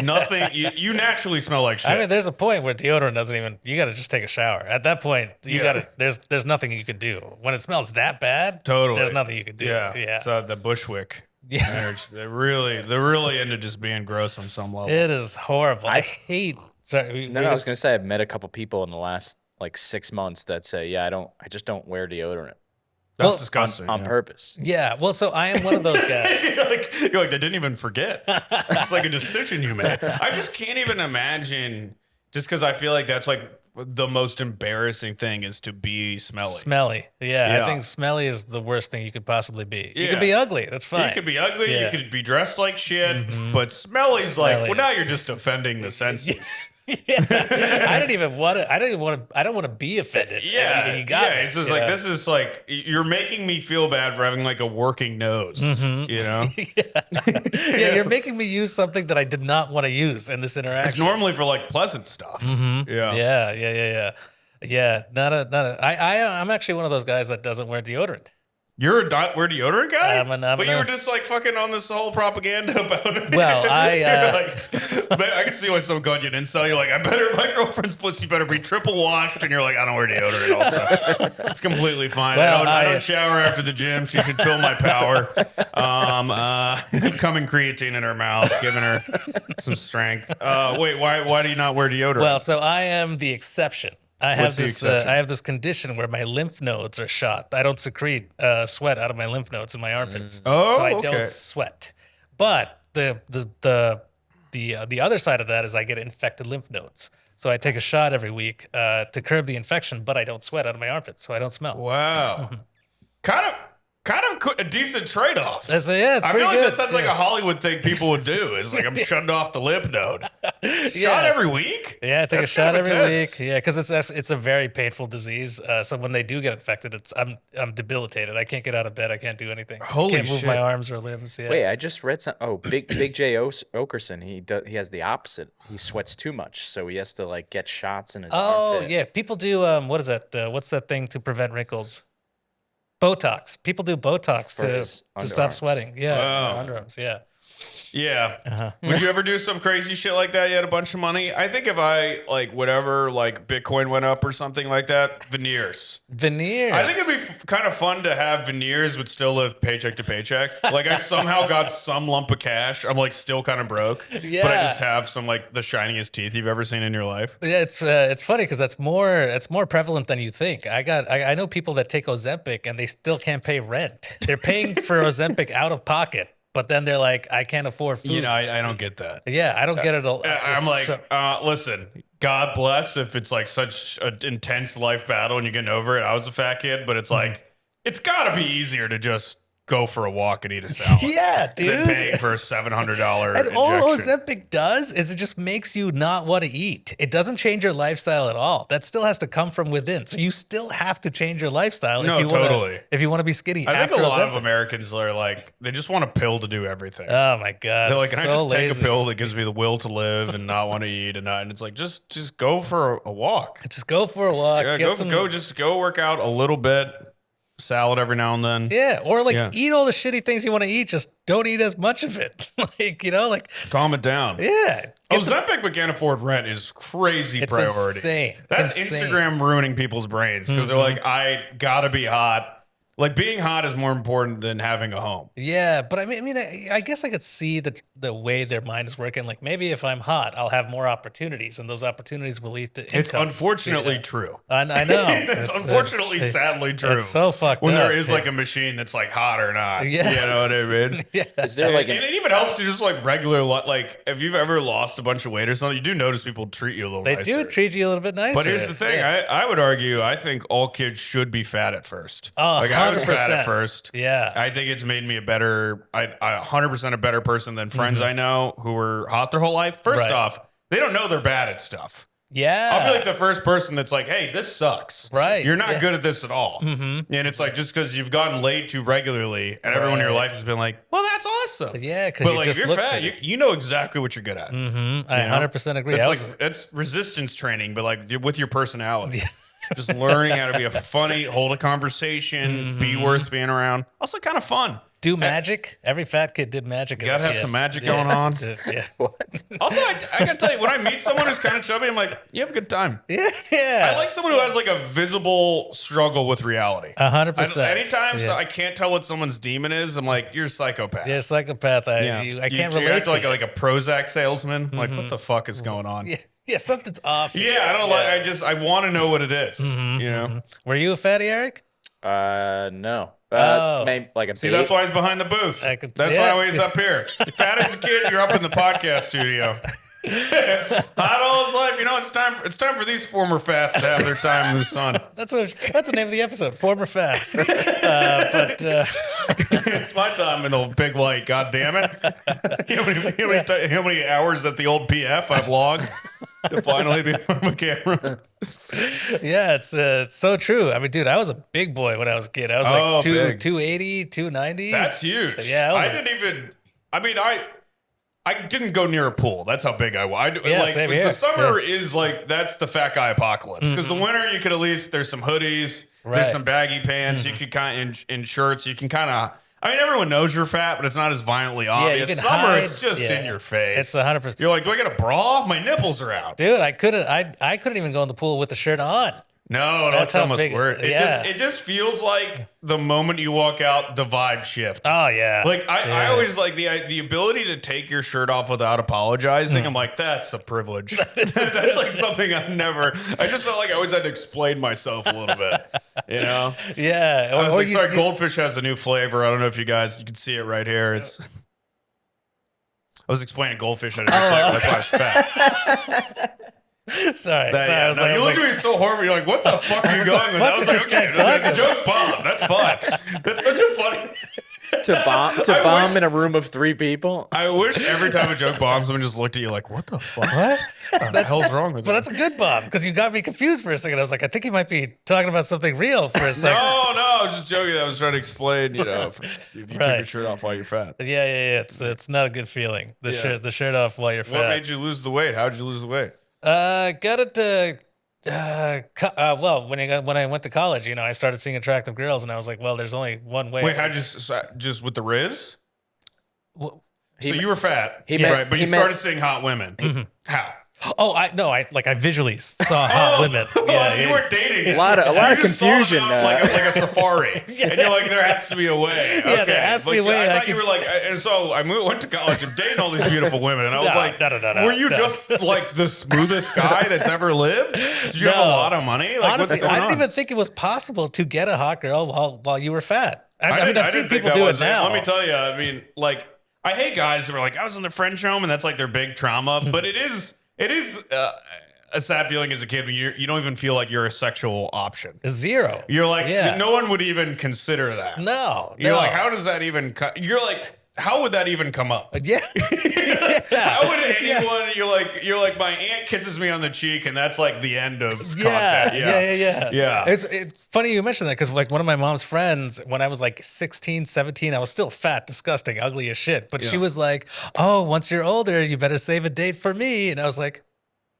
Nothing. You naturally smell like shit. I mean, there's a point where deodorant doesn't even. You gotta just take a shower. At that point, you gotta. There's nothing you can do when it smells that bad. Totally. There's nothing you can do. Yeah. So the Bushwick. Yeah, they're really into just being gross on some level. It is horrible. I hate. Sorry, I was gonna say I've met a couple people in the last 6 months that say, I just don't wear deodorant. That's disgusting on purpose. Yeah, well, so I am one of those guys. you're like, they didn't even forget. It's like a decision you made. I just can't even imagine. Just because I feel like that's like the most embarrassing thing is to be smelly. Smelly. Yeah, I think smelly is the worst thing you could possibly be. You could be ugly. That's fine. You could be ugly. You could be dressed like shit. But smelly's like, well, now you're just offending the senses. I don't want to be offended. Yeah, you got me, it's just like this is like you're making me feel bad for having like a working nose. Yeah, you're making me use something that I did not want to use in this interaction. It's normally for like pleasant stuff. Yeah. Not a. I'm actually one of those guys that doesn't wear deodorant. You're we're deodorant guy? But you a- were just like fucking on this whole propaganda about it. Well, I can see why some gun you didn't sell. You're like, my girlfriend's pussy better be triple washed. And you're like, I don't wear deodorant also. It's completely fine. Well, I don't shower after the gym. She should feel my power. Coming creatine in her mouth, giving her some strength. Wait, why do you not wear deodorant? Well, so I am the exception. I have What's the exception? I have this condition where my lymph nodes are shot. I don't secrete sweat out of my lymph nodes in my armpits, Oh, so I okay. don't sweat. But the other side of that is I get infected lymph nodes. So I take a shot every week to curb the infection, but I don't sweat out of my armpits, so I don't smell. Wow. kind of a decent trade-off. It's I pretty feel like good. that sounds like a Hollywood thing people would do. Is like, I'm shutting off the lymph node. Shot every week? Yeah, take That's a shot kind of every intense. week. Yeah, because it's a very painful disease. So when they do get infected, I'm debilitated. I can't get out of bed. I can't do anything. Holy can't move shit. my arms or limbs. Yeah. Wait, I just read some. Oh, Big J Okerson. He has the opposite. He sweats too much, so he has to like get shots in his Oh armpit. yeah, people do. What is that? What's that thing to prevent wrinkles? Botox. People do Botox For to his stop underarms. sweating. Yeah, Wow. underarms. Yeah. Yeah. Uh-huh. Would you ever do some crazy shit like that? You had a bunch of money. I think if I like whatever, like Bitcoin went up or something like that, veneers. Veneers. I think it'd be kind of fun to have veneers but still live paycheck to paycheck. Like I somehow got some lump of cash. I'm like still kind of broke, but I Yeah. just have some like the shiniest teeth you've ever seen in your life. Yeah, it's funny because it's more prevalent than you think. I know people that take Ozempic and they still can't pay rent. They're paying for Ozempic out of pocket, but then they're like, I can't afford food. You know, I don't get that. Yeah, I don't get it. I'm like, listen, God bless if it's like such an intense life battle and you're getting over it. I was a fat kid, but it's like, it's got to be easier to just go for a walk and eat a salad. yeah, Than dude. paying for a $700 And all injection. Ozempic does is it just makes you not want to eat. It doesn't change your lifestyle at all. That still has to come from within. So you still have to change your lifestyle No, if you totally. want to be skinny. I think after a lot of Ozempic. Americans are like, they just want a pill to do everything. Oh my god, They're like, it's can I so just take lazy. a pill that gives me the will to live and not want to eat and it's like, just go for a walk. Just go for a walk. Yeah, get some, just go work out a little bit. Salad every now and then. Yeah, or like Yeah. eat all the shitty things you want to eat. Just don't eat as much of it. Calm it down. Yeah. Ozempic but can't afford rent is crazy It's priority. insane. That's Insane. Instagram ruining people's brains because they're like, I gotta be hot. Like being hot is more important than having a home. Yeah, but I guess I could see the way their mind is working. Like maybe if I'm hot, I'll have more opportunities, and those opportunities will lead to income. It's unfortunately true. I know. It's unfortunately, sadly true. It's so fucked when up. there is like a machine that's like hot or not. Yeah. You know what I mean? Yeah. Is there like And an it even helps you just like regular, like if you've ever lost a bunch of weight or something, you do notice people treat you a little They nicer. do treat you a little bit nicer. But here's the thing: Yeah. I would argue, I think all kids should be fat at first. Oh, like I was fat 100%. at first. Yeah. I think it's made me a better, I 100% a better person than friends I know who were hot their whole life. First Right. off, they don't know they're bad at stuff. Yeah. I'll be like the first person that's like, hey, this sucks. Right, You're not yeah. good at this at all. Mm-hmm. And it's like, just because you've gotten laid too regularly and everyone in your Right. life has been like, well, that's awesome. Yeah, because But you like, just if you're look fat, pretty. you know exactly what you're good at. I You know? 100% agree. It's I like was- it's resistance training, but like with your personality. Just learning how to be a funny, hold a conversation, be worth being around. Also, kind of fun. do magic. Every fat kid did magic. You gotta have some magic going on. Yeah. Also, I gotta tell you, when I meet someone who's kind of chubby, I'm like, you have a good time. Yeah. I like someone who has like a visible struggle with reality. 100%. Anytime Yeah. I can't tell what someone's demon is, I'm like, you're a psychopath. You're a psychopath. I can't relate act to like you. a Prozac salesman. Like, what the fuck is going on? Yeah, something's off. Yeah, I don't like. I want to know what it is. You know. Were you a fatty, Eric? no. Oh. Maybe like a See, baby. that's why he's behind the booth. I could- That's yeah. why he's up here. Fat as a kid, you're up in the podcast studio. Hot all his life, you know. It's time for these former fats to have their time in the sun. That's the name of the episode. Former fats. It's my time in the big light. God damn it! How many hours at the old PF I've logged to finally be on the camera? Yeah, it's so true. I mean, dude, I was a big boy when I was a kid. I was Oh, like big. 280, 290. That's huge. Yeah, I didn't even. I mean, I didn't go near a pool. That's how big I was. Same here. The summer is like, that's the fat guy apocalypse. Because the winter, you could at least, there's some hoodies, there's some baggy pants, you could kind of, in shirts, you can kind of, I mean, everyone knows you're fat, but it's not as violently obvious. Summer, hide. it's just in your face. It's 100%. You're like, do I get a bra? My nipples are out. Dude, I couldn't even go in the pool with the shirt on. No, that's almost worse. Yeah. It just feels like the moment you walk out, the vibe shift. Oh yeah. Like I always like the ability to take your shirt off without apologizing. I'm like, that's a privilege. That's like something I just felt like I always had to explain myself a little bit. You know? Yeah. I was like, sorry, Goldfish has a new flavor. I don't know if you can see it right here. I was explaining Goldfish had a new flavor. That's why I was fat. Sorry. You looked at me so horrible. You're like, what the fuck are you going with? I was like, okay, the joke bomb. That's fine. That's such a funny... To bomb in a room of 3 people? I wish every time a joke bombs, someone just looked at you like, what the fuck? What the hell's wrong with you? But that's a good bomb, because you got me confused for a second. I was like, I think he might be talking about something real for a second. No, I was just joking. I was trying to explain, if you keep your shirt off while you're fat. Yeah. It's not a good feeling. The shirt off while you're fat. What made you lose the weight? How'd you lose the weight? Got it. Well, when I went to college, I started seeing attractive girls, and I was like, well, there's only one way. Wait, how just with the Riz? Well, so you were fat, right? But you started seeing hot women. Mm-hmm. How? Oh, I visually saw hot women. Yeah, you weren't dating. A lot of confusion. Like a safari, and you're like, there has to be a way. Yeah, there has to be a way. I thought you were like, and so I went to college and dated all these beautiful women, and I was like, no, were you just like the smoothest guy that's ever lived? Did you have a lot of money? Like, honestly, I didn't even think it was possible to get a hot girl while you were fat. I mean, I've seen people do it now. Let me tell you, I mean, like, I hate guys who are like, I was in the French home, and that's like their big trauma, but it is a sad feeling as a kid when you don't even feel like you're a sexual option. Zero. You're like, no one would even consider that. No. You're like, how does that even you're like, how would that even come up? Yeah. How would anyone, you're like, my aunt kisses me on the cheek, and that's like the end of content. Yeah. It's funny you mentioned that, because like one of my mom's friends, when I was like 16, 17, I was still fat, disgusting, ugly as shit. But she was like, oh, once you're older, you better save a date for me. And I was like,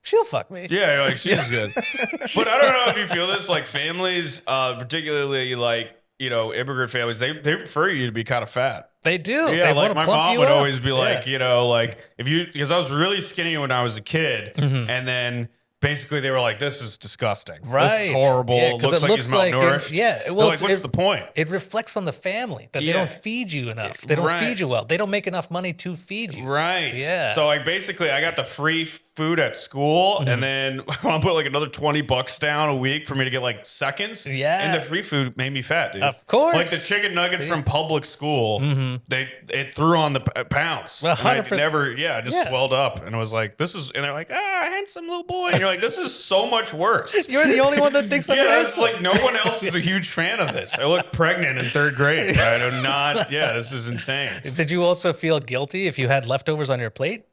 she'll fuck me. Yeah, you're like, she's good. But I don't know if you feel this, like families, particularly like, immigrant families, they prefer you to be kind of fat. They do. Yeah, they like my mom would always be like, like because I was really skinny when I was a kid, and then basically they were like, this is disgusting. Right. This is horrible. Yeah, it looks like he's malnourished. Well, like, what's the point? It reflects on the family that they don't feed you enough. They don't feed you well. They don't make enough money to feed you. Right. Yeah. So I got the free food at school, and then I put like another $20 down a week for me to get like seconds. Yeah. And the free food made me fat, dude. Of course. Like the chicken nuggets from public school, it threw on the pounds. 100%. Just swelled up, and it was like, and they're like, handsome little boy. And you're like, this is so much worse. You're the only one that thinks I'm handsome. It's like no one else is a huge fan of this. I look pregnant in 3rd grade. Right? I'm not. This is insane. Did you also feel guilty if you had leftovers on your plate?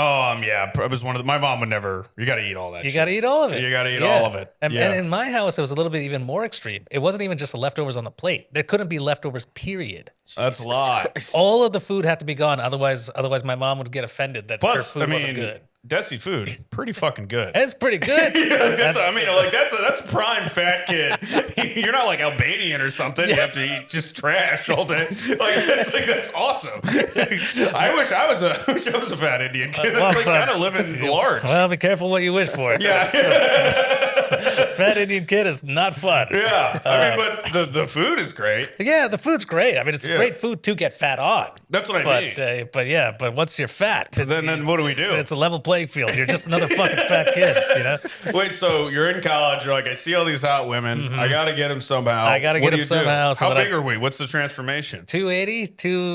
It was one of my mom would never. You got to eat all that. You got to eat all of it. You got to eat all of it. And in my house, it was a little bit even more extreme. It wasn't even just the leftovers on the plate. There couldn't be leftovers. Period. That's a lot. All of the food had to be gone. Otherwise, my mom would get offended that her food wasn't good. Desi food, pretty fucking good. It's pretty good. That's prime fat kid. You're not like Albanian or something. You have to eat just trash all day. That's awesome. I wish I was a fat Indian kid. That's like kind of living large. Well, be careful what you wish for. Yeah. Fat Indian kid is not fun. Yeah. I mean, but the food is great. Yeah, the food's great. I mean, it's great food to get fat on. That's what I mean. But once you're fat, then what do we do? It's a level playing field. You're just another fucking fat kid, Wait, so you're in college. You're like, I see all these hot women. I got to get them somehow. How big are we? What's the transformation? 280,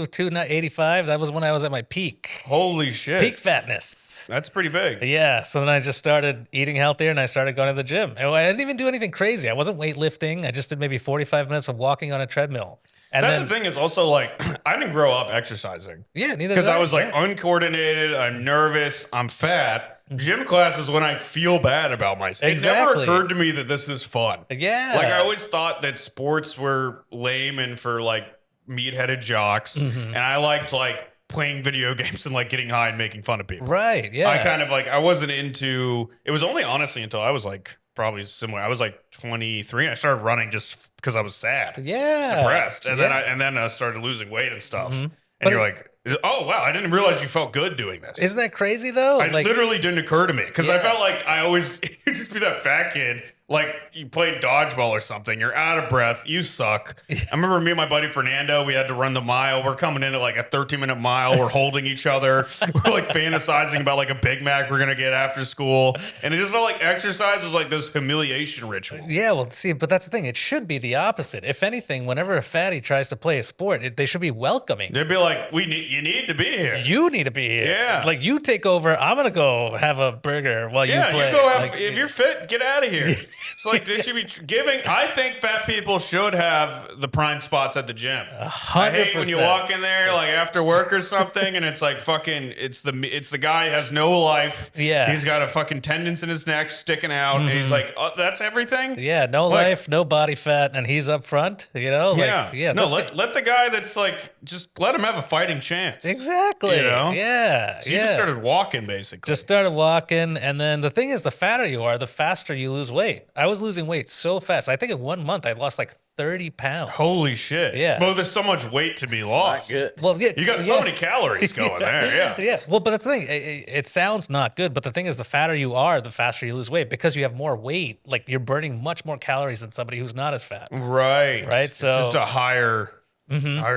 285. That was when I was at my peak. Holy shit. Peak fatness. That's pretty big. Yeah. So then I just started eating healthier, and I started going to the gym. And I didn't even do anything crazy. I wasn't weightlifting. I just did maybe 45 minutes of walking on a treadmill. And that's the thing is also like, I didn't grow up exercising. Yeah, neither did because I was like uncoordinated, I'm nervous, I'm fat. Gym class is when I feel bad about myself. Exactly. It never occurred to me that this is fun. Yeah. Like I always thought that sports were lame and for like meat-headed jocks. And I liked like playing video games and like getting high and making fun of people. Right. Yeah. I kind of like, I wasn't into, it was only honestly until I was like probably similar. I was like 23 and I started running just because I was sad. Yeah. Depressed. And then I started losing weight and stuff. And you're like, oh wow, I didn't realize you felt good doing this. Isn't that crazy though? It literally didn't occur to me because I felt like I always you'd just be that fat kid. Like you played dodgeball or something, you're out of breath, you suck. I remember me and my buddy Fernando, we had to run the mile. We're coming in at like a 13-minute mile. We're holding each other. We're like fantasizing about like a Big Mac we're gonna get after school. And it just felt like exercise was like this humiliation ritual. Yeah, well, see, but that's the thing. It should be the opposite. If anything, whenever a fatty tries to play a sport, they should be welcoming. They'd be like, you need to be here. You need to be here. Yeah. Like you take over. I'm gonna go have a burger while you play. You go have, like, if you're fit, get out of here. It's like they should be giving. I think fat people should have the prime spots at the gym. 100%. I hate when you walk in there like after work or something, and it's like fucking. It's the guy who has no life. Yeah. He's got a fucking tendons in his neck sticking out, and he's like, oh, that's everything. Yeah, no life, no body fat, and he's up front. You know, like, yeah. No, let the guy that's like, just let him have a fighting chance. Exactly. You know? Yeah. So you just started walking, basically. Just started walking, and then the thing is, the fatter you are, the faster you lose weight. I was losing weight so fast. I think in 1 month I lost like 30 pounds. Holy shit. Yeah. Well, there's so much weight to be lost. Not good. Well, yeah, You got so many calories going there. Yeah. Yeah. Well, but that's the thing. It sounds not good, but the thing is, the fatter you are, the faster you lose weight because you have more weight. Like you're burning much more calories than somebody who's not as fat. Right. Right. So it's just a higher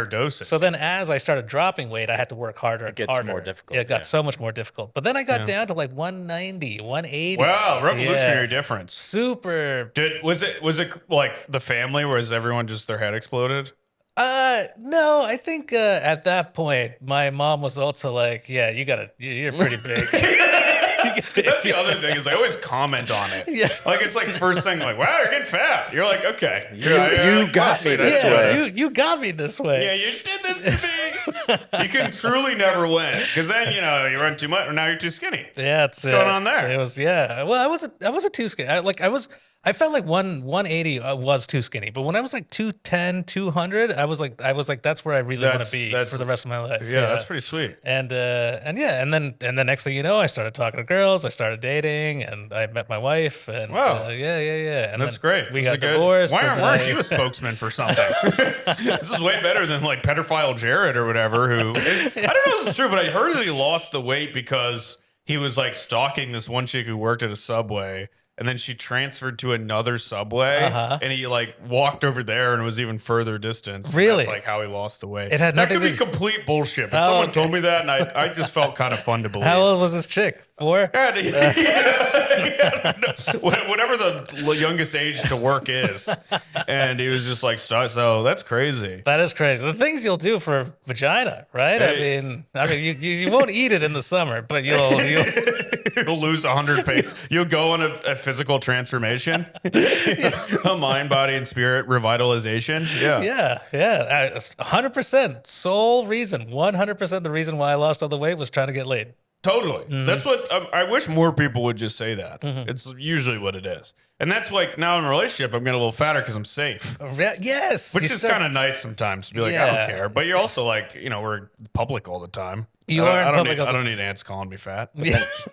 dosage. So then, as I started dropping weight, I had to work harder and gets harder. more difficult, Yeah, it got so much more difficult. But then I got down to like 190, 180. Wow, revolutionary Yeah. difference. Super. Was it like the family, where is everyone just their head exploded? No, I think at that point, my mom was also like, yeah, you're pretty big. That's the other thing is I always comment on it. Yeah. Like it's like first thing like, wow, you're getting fat. You're like, okay. You got me this way. You got me this way. Yeah, you did this to me. You can truly never win because then you run too much, or now you're too skinny. Yeah, what's going on there? It was Well, I wasn't too skinny. I felt like 180 was too skinny, but when I was like 210, 200, I was like that's where I really want to be for the rest of my life. Yeah, that's pretty sweet. And then next thing you know, I started talking to girls, I started dating, and I met my wife. And wow, yeah, and that's great. We got divorced. Why weren't you a spokesman for something? This is way better than like pedophile Jared or whatever. Who I don't know if this is true, but I heard that he lost the weight because he was like stalking this one chick who worked at a Subway. And then she transferred to another Subway, and he like walked over there and it was even further distance. Really? That's like how he lost the weight. It had that nothing could be to- complete bullshit. But someone told me that, and I just felt kind of fun to believe. How old was this chick? 4? Whatever the youngest age to work is. And he was just like, so that's crazy. That is crazy. The things you'll do for vagina, right? Hey. I mean, you won't eat it in the summer, but you'll You'll lose 100 pounds. You'll go on a physical transformation, a mind, body, and spirit revitalization. Yeah. 100%. Sole reason, 100% the reason why I lost all the weight was trying to get laid. Totally. That's what I wish more people would just say that. It's usually what it is. And that's like now in a relationship, I'm getting a little fatter because I'm safe. Yes. Which is kind of nice sometimes to be like, I don't care. But you're also like, we're public all the time. You are in public. I don't need ants calling me fat.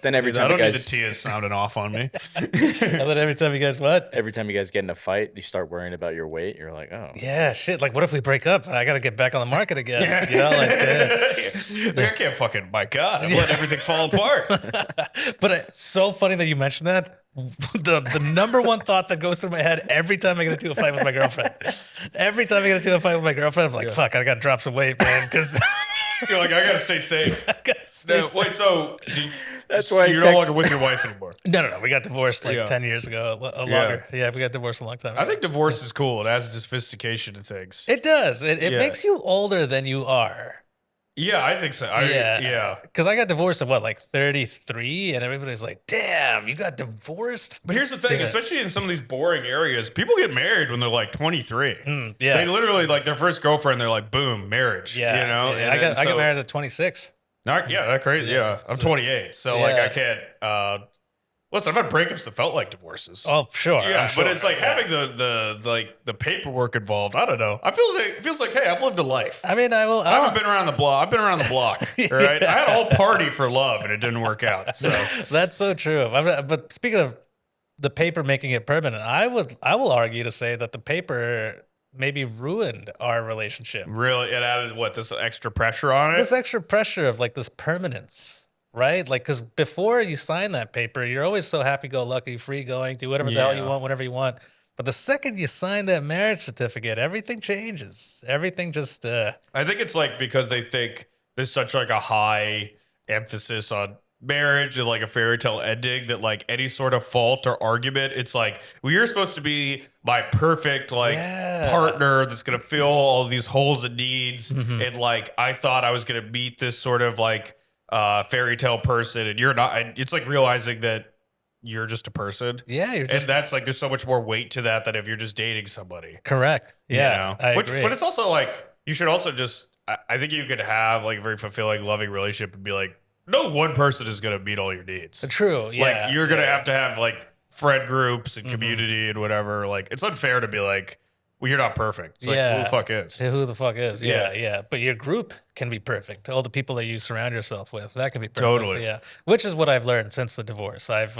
Then every time I don't you need guys the Tias sounding off on me. And then every time you guys what? every time you guys get in a fight, you start worrying about your weight. You're like, oh, Yeah, shit. Like, what if we break up? I got to get back on the market again. I can't fucking, my God, I've let everything fall apart. But it's so funny that you mentioned that. The number one thought that goes through my head every time I get into a fight with my girlfriend. Every time I get into a fight with my girlfriend, I'm like, fuck, I got to drop some weight, man. Because You're like, I got to stay safe. Wait, so That's why you're no longer with your wife anymore. No. We got divorced like 10 years ago. Longer. Yeah, we got divorced a long time ago. I think divorce is cool. It adds sophistication to things. It does. It makes you older than you are. Yeah, I think so. Yeah. Because I got divorced at like 33, and everybody's like, damn, you got divorced? But here's the thing, especially in some of these boring areas, people get married when they're like 23. Yeah. They literally, like their first girlfriend, they're like, boom, marriage. Yeah. And I got married at 26. That's crazy. Yeah. I'm 28. So like I can't, Listen, I've had breakups that felt like divorces. Oh, sure. Yeah, sure. but it's like having the paperwork involved. I don't know. It feels like, hey, I've lived a life. I mean, I haven't been around the block. I've been around the block. All right, I had a whole party for love, and it didn't work out. So that's so true. But speaking of the paper making it permanent, I will argue to say that the paper maybe ruined our relationship. Really, it added this extra pressure on it. This extra pressure of like this permanence. Right? Like, because before you sign that paper, you're always so happy-go-lucky, free-going, do whatever the hell you want, whenever you want. But the second you sign that marriage certificate, everything changes. Everything just... I think it's like because they think there's such like a high emphasis on marriage and like a fairy tale ending that like any sort of fault or argument, it's like, well, you're supposed to be my perfect like partner that's going to fill all these holes and needs. And like, I thought I was going to meet this sort of like... fairy tale person, and you're not. It's like realizing that you're just a person. Yeah, and that's like there's so much more weight to that than if you're just dating somebody. Correct. Yeah, I agree. But it's also like you should also just. I think you could have like a very fulfilling, loving relationship and be like, no one person is gonna meet all your needs. True. Yeah. Like you're gonna have to have like friend groups and community and whatever. Like it's unfair to be like, well, you're not perfect. It's like, who the fuck is? Who the fuck is? Yeah. But your group can be perfect. All the people that you surround yourself with, that can be perfect. Totally. Yeah. Which is what I've learned since the divorce. I've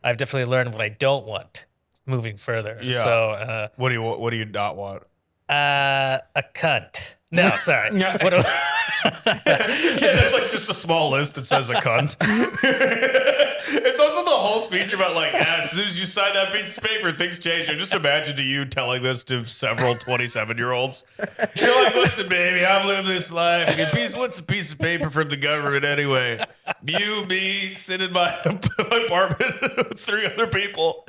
definitely learned what I don't want moving further. Yeah. So what do you not want? A cunt. No, sorry. What do That's like just a small list that says a cunt. It's also the whole speech about like, as soon as you sign that piece of paper, things change. I just imagine you telling this to several 27-year-olds. You're like, listen, baby, I've lived this life. What's a piece of paper from the government anyway? You, me, sit in my apartment with 3 other people.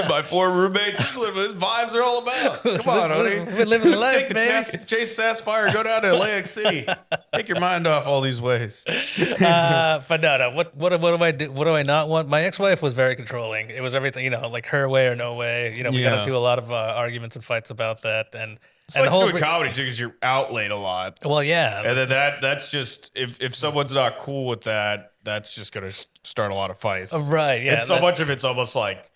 My 4 roommates. That's what vibes are all about. Come on, honey. We're living the life, baby. Chase Sassfire, go down to Atlantic City. Take your mind off all these ways. But no. What do I do? What do I not want? My ex-wife was very controlling. It was everything, like her way or no way. We got into a lot of arguments and fights about that. And it's like doing comedy too, because you're out late a lot. Well, yeah. And then that's just if someone's not cool with that, that's just gonna start a lot of fights. Right. Yeah. And so much of it's almost like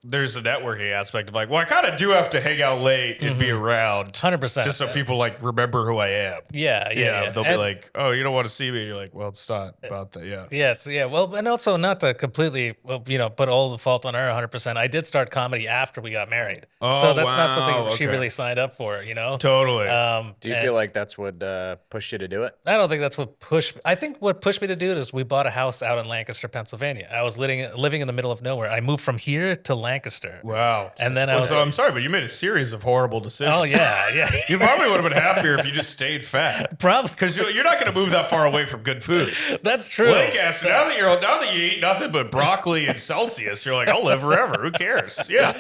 there's a networking aspect of like, well, I kind of do have to hang out late and be around 100%. just so people like remember who I am. Yeah. They'll be like, oh, you don't want to see me. And you're like, well, it's not about that. Yeah. Well, and also not to completely, put all the fault on her 100%. I did start comedy after we got married. So that's not something she really signed up for, Totally. Do you feel like that's what pushed you to do it? I don't think that's what pushed. I think what pushed me to do it is we bought a house out in Lancaster, Pennsylvania. I was living in the middle of nowhere. I moved from here to Lancaster. Wow. And then I'm sorry, but you made a series of horrible decisions. Oh yeah. You probably would have been happier if you just stayed fat. Probably, because you're not going to move that far away from good food. That's true. Lancaster. Now that you eat nothing but broccoli and Celsius, you're like, I'll live forever. Who cares? Yeah.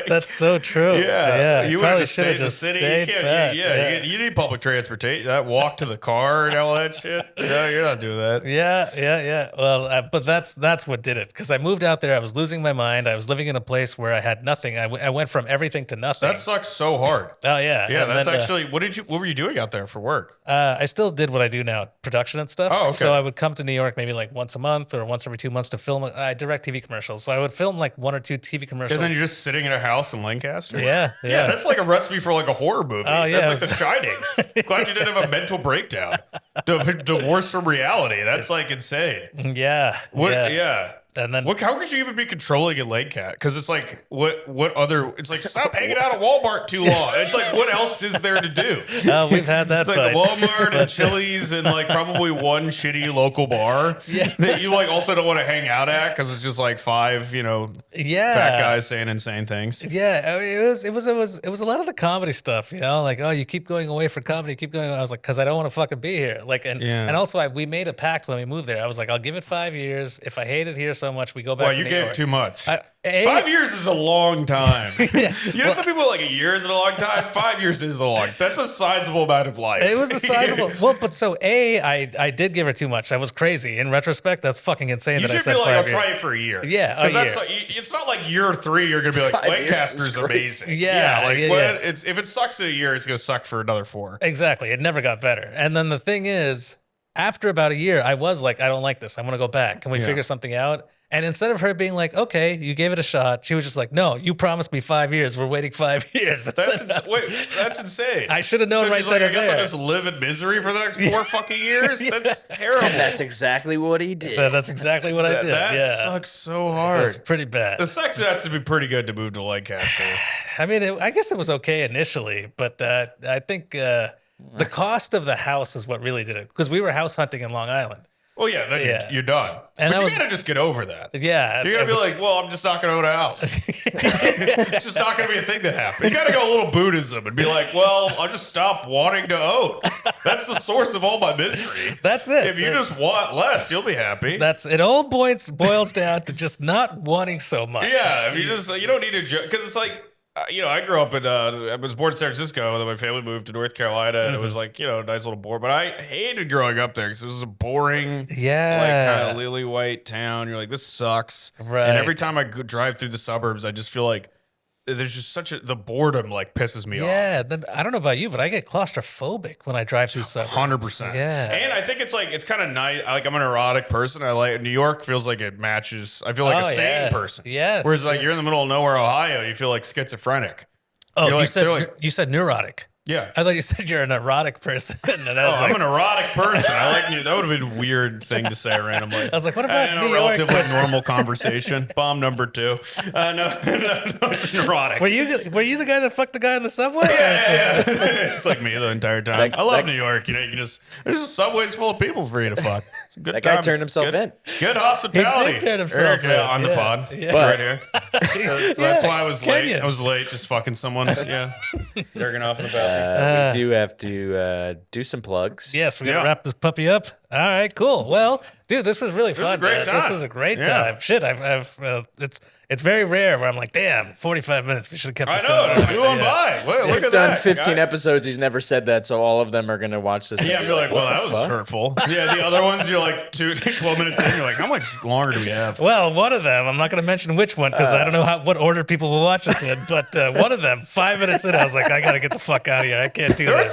That's so true. Yeah. You probably would should have just stayed fat. fat. You need public transportation. That walk to the car and all that shit. No, you're not doing that. Yeah. Well, but that's what did it. Because I moved out there. I was losing my mind. I was living in a place where I had nothing. I went from everything to nothing. That sucks so hard. Oh yeah. Yeah. That's actually what were you doing out there for work? I still did what I do now, production and stuff. Oh, okay. So I would come to New York maybe like once a month or once every 2 months to film. I direct TV commercials. So I would film like 1 or 2 TV commercials. And then you're just sitting in a house in Lancaster? Yeah. That's like a recipe for like a horror movie. Oh, yeah. That's like The Shining. Glad you didn't have a mental breakdown. Divorce from reality. That's like insane. Yeah. Yeah. And then how could you even be controlling a leg cat? Because it's like what other? It's like stop hanging out at Walmart too long. It's like what else is there to do? We've had that. It's like Walmart and Chili's and like probably one shitty local bar that you like also don't want to hang out at because it's just like 5 fat guys saying insane things. Yeah, it was a lot of the comedy stuff. Like you keep going away for comedy, keep going. I was like, because I don't want to fucking be here. Like and also we made a pact when we moved there. I was like, I'll give it 5 years. If I hate it here so much, we go back. Well, you gave too much. 5 years is a long time. Some people are like a year is a long time. 5 years is a long. That's a sizable amount of life. It was a sizable. Well, but so I did give her too much. I was crazy. In retrospect, that's fucking insane. You that I should said be like, 5 I'll years. try it for a year. Yeah, because it's not like year 3 you're gonna be like 5 years Lancaster's is great. amazing. If it sucks in a year, it's gonna suck for another 4. Exactly. It never got better. And then the thing is, after about a year, I was like, I don't like this. I want to go back. Can we figure something out? And instead of her being like, okay, you gave it a shot, she was just like, no, you promised me 5 years. We're waiting 5 years. That's insane. I should have known right then I and guess there. I'll just live in misery for the next 4 fucking years? That's terrible. That's exactly what he did. That's exactly what I did. That sucks so It hard. was pretty bad. The sex has to be pretty good to move to Lancaster. I mean, I guess it was okay initially, but I think the cost of the house is what really did it. Because we were house hunting in Long Island. Well, yeah, then you're done. And but you gotta just get over that. Yeah. You gotta be like, well, I'm just not gonna own a house. It's just not gonna be a thing that happens. You gotta go a little Buddhism and be like, well, I'll just stop wanting to own. That's the source of all my misery. That's it. If you just want less, you'll be happy. It all boils down to just not wanting so much. Yeah, if you don't need to, because it's like, I grew up I was born in San Francisco, then my family moved to North Carolina, and it was like, nice little boring. But I hated growing up there because it was a boring, like kind of lily white town. You're like, this sucks. Right. And every time I drive through the suburbs, I just feel like there's just the boredom like pisses me off. Yeah, then I don't know about you, but I get claustrophobic when I drive through suburbs. 100%. Yeah. And I think it's kind of nice. Like, I'm an erotic person. New York feels like it matches. I feel like a sane person. Yes. Whereas you're in the middle of nowhere, Ohio, you feel like schizophrenic. Oh, you said neurotic. Yeah. I thought you said you're an erotic person. And I was I'm an erotic person. That would have been a weird thing to say randomly. I was like, what about New York? Relatively normal conversation. Bomb number 2. No, neurotic. Were you the guy that fucked the guy in the subway? Yeah. It's like me the entire time. I love New York. There's just subways full of people for you to fuck. It's a good that time. guy turned himself in. Good hospitality. He did turn himself in. On the pod. Yeah. Right here. That's why I was late. Kenyon. I was late just fucking someone. Yeah. Jerking off in the bathroom. We do have to do some plugs. Yes, we got to wrap this puppy up. All right, cool. Well, dude, this was really fun. This was a great time. This was a great time. Shit, it's very rare where I'm like, damn, 45 minutes. We should have kept this going. I know. It's going by. Look at done that. 15 episodes. He's never said that, so all of them are going to watch this. Yeah, I'd be like, well, that was hurtful. Yeah, the other ones, you're like 12 minutes in, you're like, how much longer do we have? Well, one of them, I'm not going to mention which one because I don't know what order people will watch this in, but one of them, 5 minutes in, I was like, I got to get the fuck out of here. I can't do this.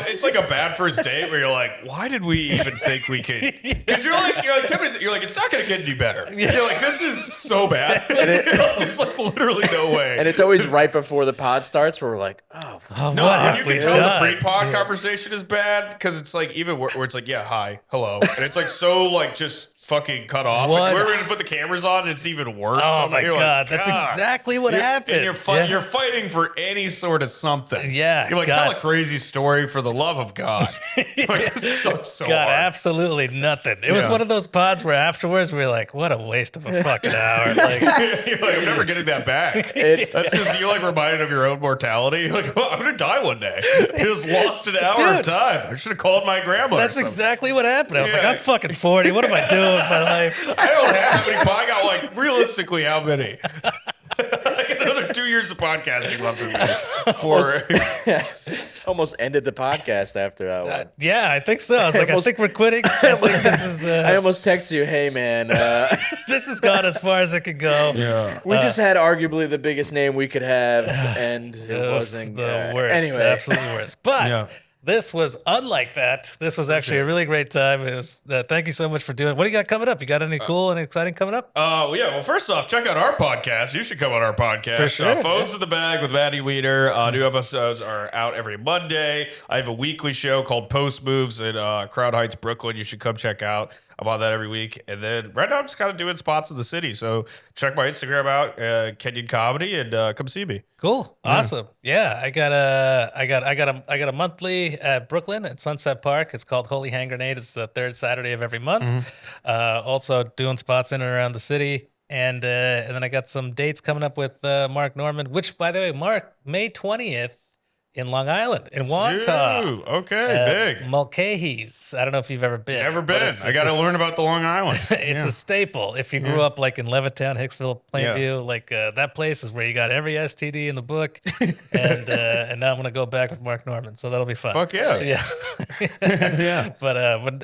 It's like a bad first date where you're like, why did we even think we could? Because you're like 10 minutes, you're like, it's not going to get any better. You're like, this is so bad. There's like literally no way. And it's always right before the pod starts where we're like, no, what and have you we can tell done? the pre-pod conversation is bad because it's like even where it's like, yeah, hi, hello, and it's like so like just fucking cut off. Like, we're gonna put the cameras on, and it's even worse. Oh my You're god, like, that's exactly what happened. And you're fighting for any sort of something. Yeah, you're like, tell a crazy story for the love of God. Like, this sucks so got hard. absolutely nothing. It was one of those pods where afterwards we were like, what a waste of a fucking hour. Like, you're like, I'm never getting that back. That's just you're like reminded of your own mortality. You're like, oh, I'm gonna die one day. You just lost an hour of time. I should have called my grandma. That's exactly what happened. I was like, I'm fucking 40. What am I doing with my life? I don't have any. I got like realistically how many? I got another 2 years of podcasting left in me. Almost ended the podcast after that one. Yeah, I think so. I was like, I think we're quitting. I think this is. I almost texted you, hey man, this has gone as far as it could go. Yeah, we just had arguably the biggest name we could have, and it wasn't the worst. Anyway, absolutely worst. But. This was unlike that. This was actually a really great time. It was. Thank you so much for doing it. What do you got coming up? You got any cool and exciting coming up? Well, first off, check out our podcast. You should come on our podcast. For sure. Phones in the Bag with Maddie Weeder. New episodes are out every Monday. I have a weekly show called Post Moves in Crown Heights, Brooklyn. You should come check out. I'm on that every week. And then right now I'm just kind of doing spots in the city. So check my Instagram out, Kenyon Comedy, and come see me. Cool. Awesome. Yeah. I got a monthly at Brooklyn at Sunset Park. It's called Holy Hand Grenade. It's the third Saturday of every month. Also doing spots in and around the city. And then I got some dates coming up with Mark Norman, which, by the way, Mark, May 20th in Long Island, in Wantagh. Ooh, okay, big. Mulcahy's. I don't know if you've ever been. Never been. I got to learn about the Long Island. It's a staple. If you grew up like in Levittown, Hicksville, Plainview, like that place is where you got every STD in the book. And now I'm going to go back with Mark Norman. So that'll be fun. Fuck yeah. Yeah. Yeah. But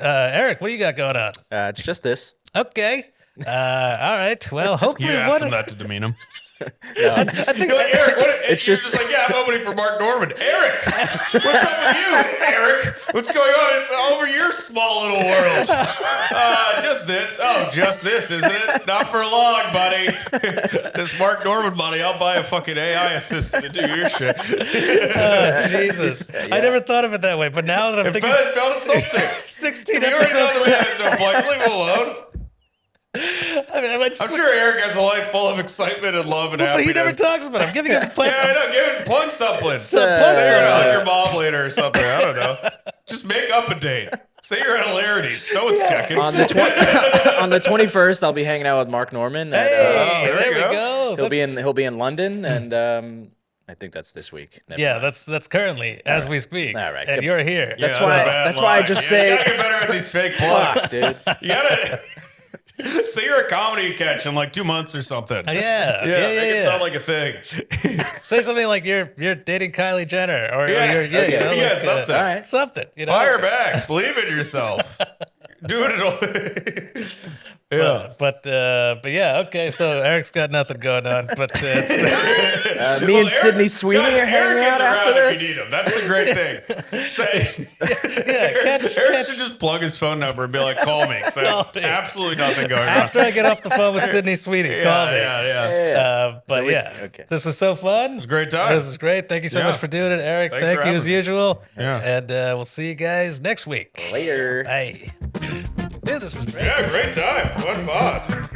Eric, what do you got going on? it's just this. Okay. All right. Well, hopefully You asked him not to demean him. I think You're like, Eric, It's you're just like, yeah, I'm opening for Mark Norman. Eric, what's up with you, Eric? What's going on over your small little world? Just this. Oh, just this, isn't it? Not for long, buddy. This Mark Norman money, I'll buy a fucking AI assistant to do your shit. Jesus. I never thought of it that way, but now that I'm thinking, It felt insulting. 16 You already know episodes the later. man is no point. Leave him alone. I mean, I'm sure Eric has a life full of excitement and love and but happiness. he never talks about it. I'm giving him Yeah, I platforms. know. Give it, plug something. Plug Say you're gonna something. hug your mom later or something. I don't know. Just make up a date. Say you're at hilarities. No one's checking. On the on the 21st, I'll be hanging out with Mark Norman. At, Hey, there there you we go. go. he'll be in London, and I think that's this week. Never Yeah, mind. that's currently as we speak. All right, And good. you're here. That's Yeah, why- a bad that's why I line. just You say- gotta get better at these fake plugs. Fuck, dude. You gotta say you're a comedy catch in like 2 months or something. Yeah, Make it sound like a thing. Say something like you're dating Kylie Jenner, or Yeah, you're yeah, like, something. All right. something. You know, Fire back. Believe in yourself. Do it all. Yeah. But yeah, okay. So Eric's got nothing going on, but it's Me and Sydney Sweeney are hanging out after If this. you need him. That's the great thing. catch. Eric should just plug his phone number and be like, "Call me." So Call me. absolutely nothing going after on. I get off the phone with Sydney Sweeney, call me. Yeah. But we- yeah, okay. this was so fun. It was a great time. This is great. Thank you so Yeah. much for doing it, Eric. Thanks Thank for you as having me. usual. Yeah. And we'll see you guys next week. Later. Bye. Dude, this was great. Yeah, great time. Fun pod.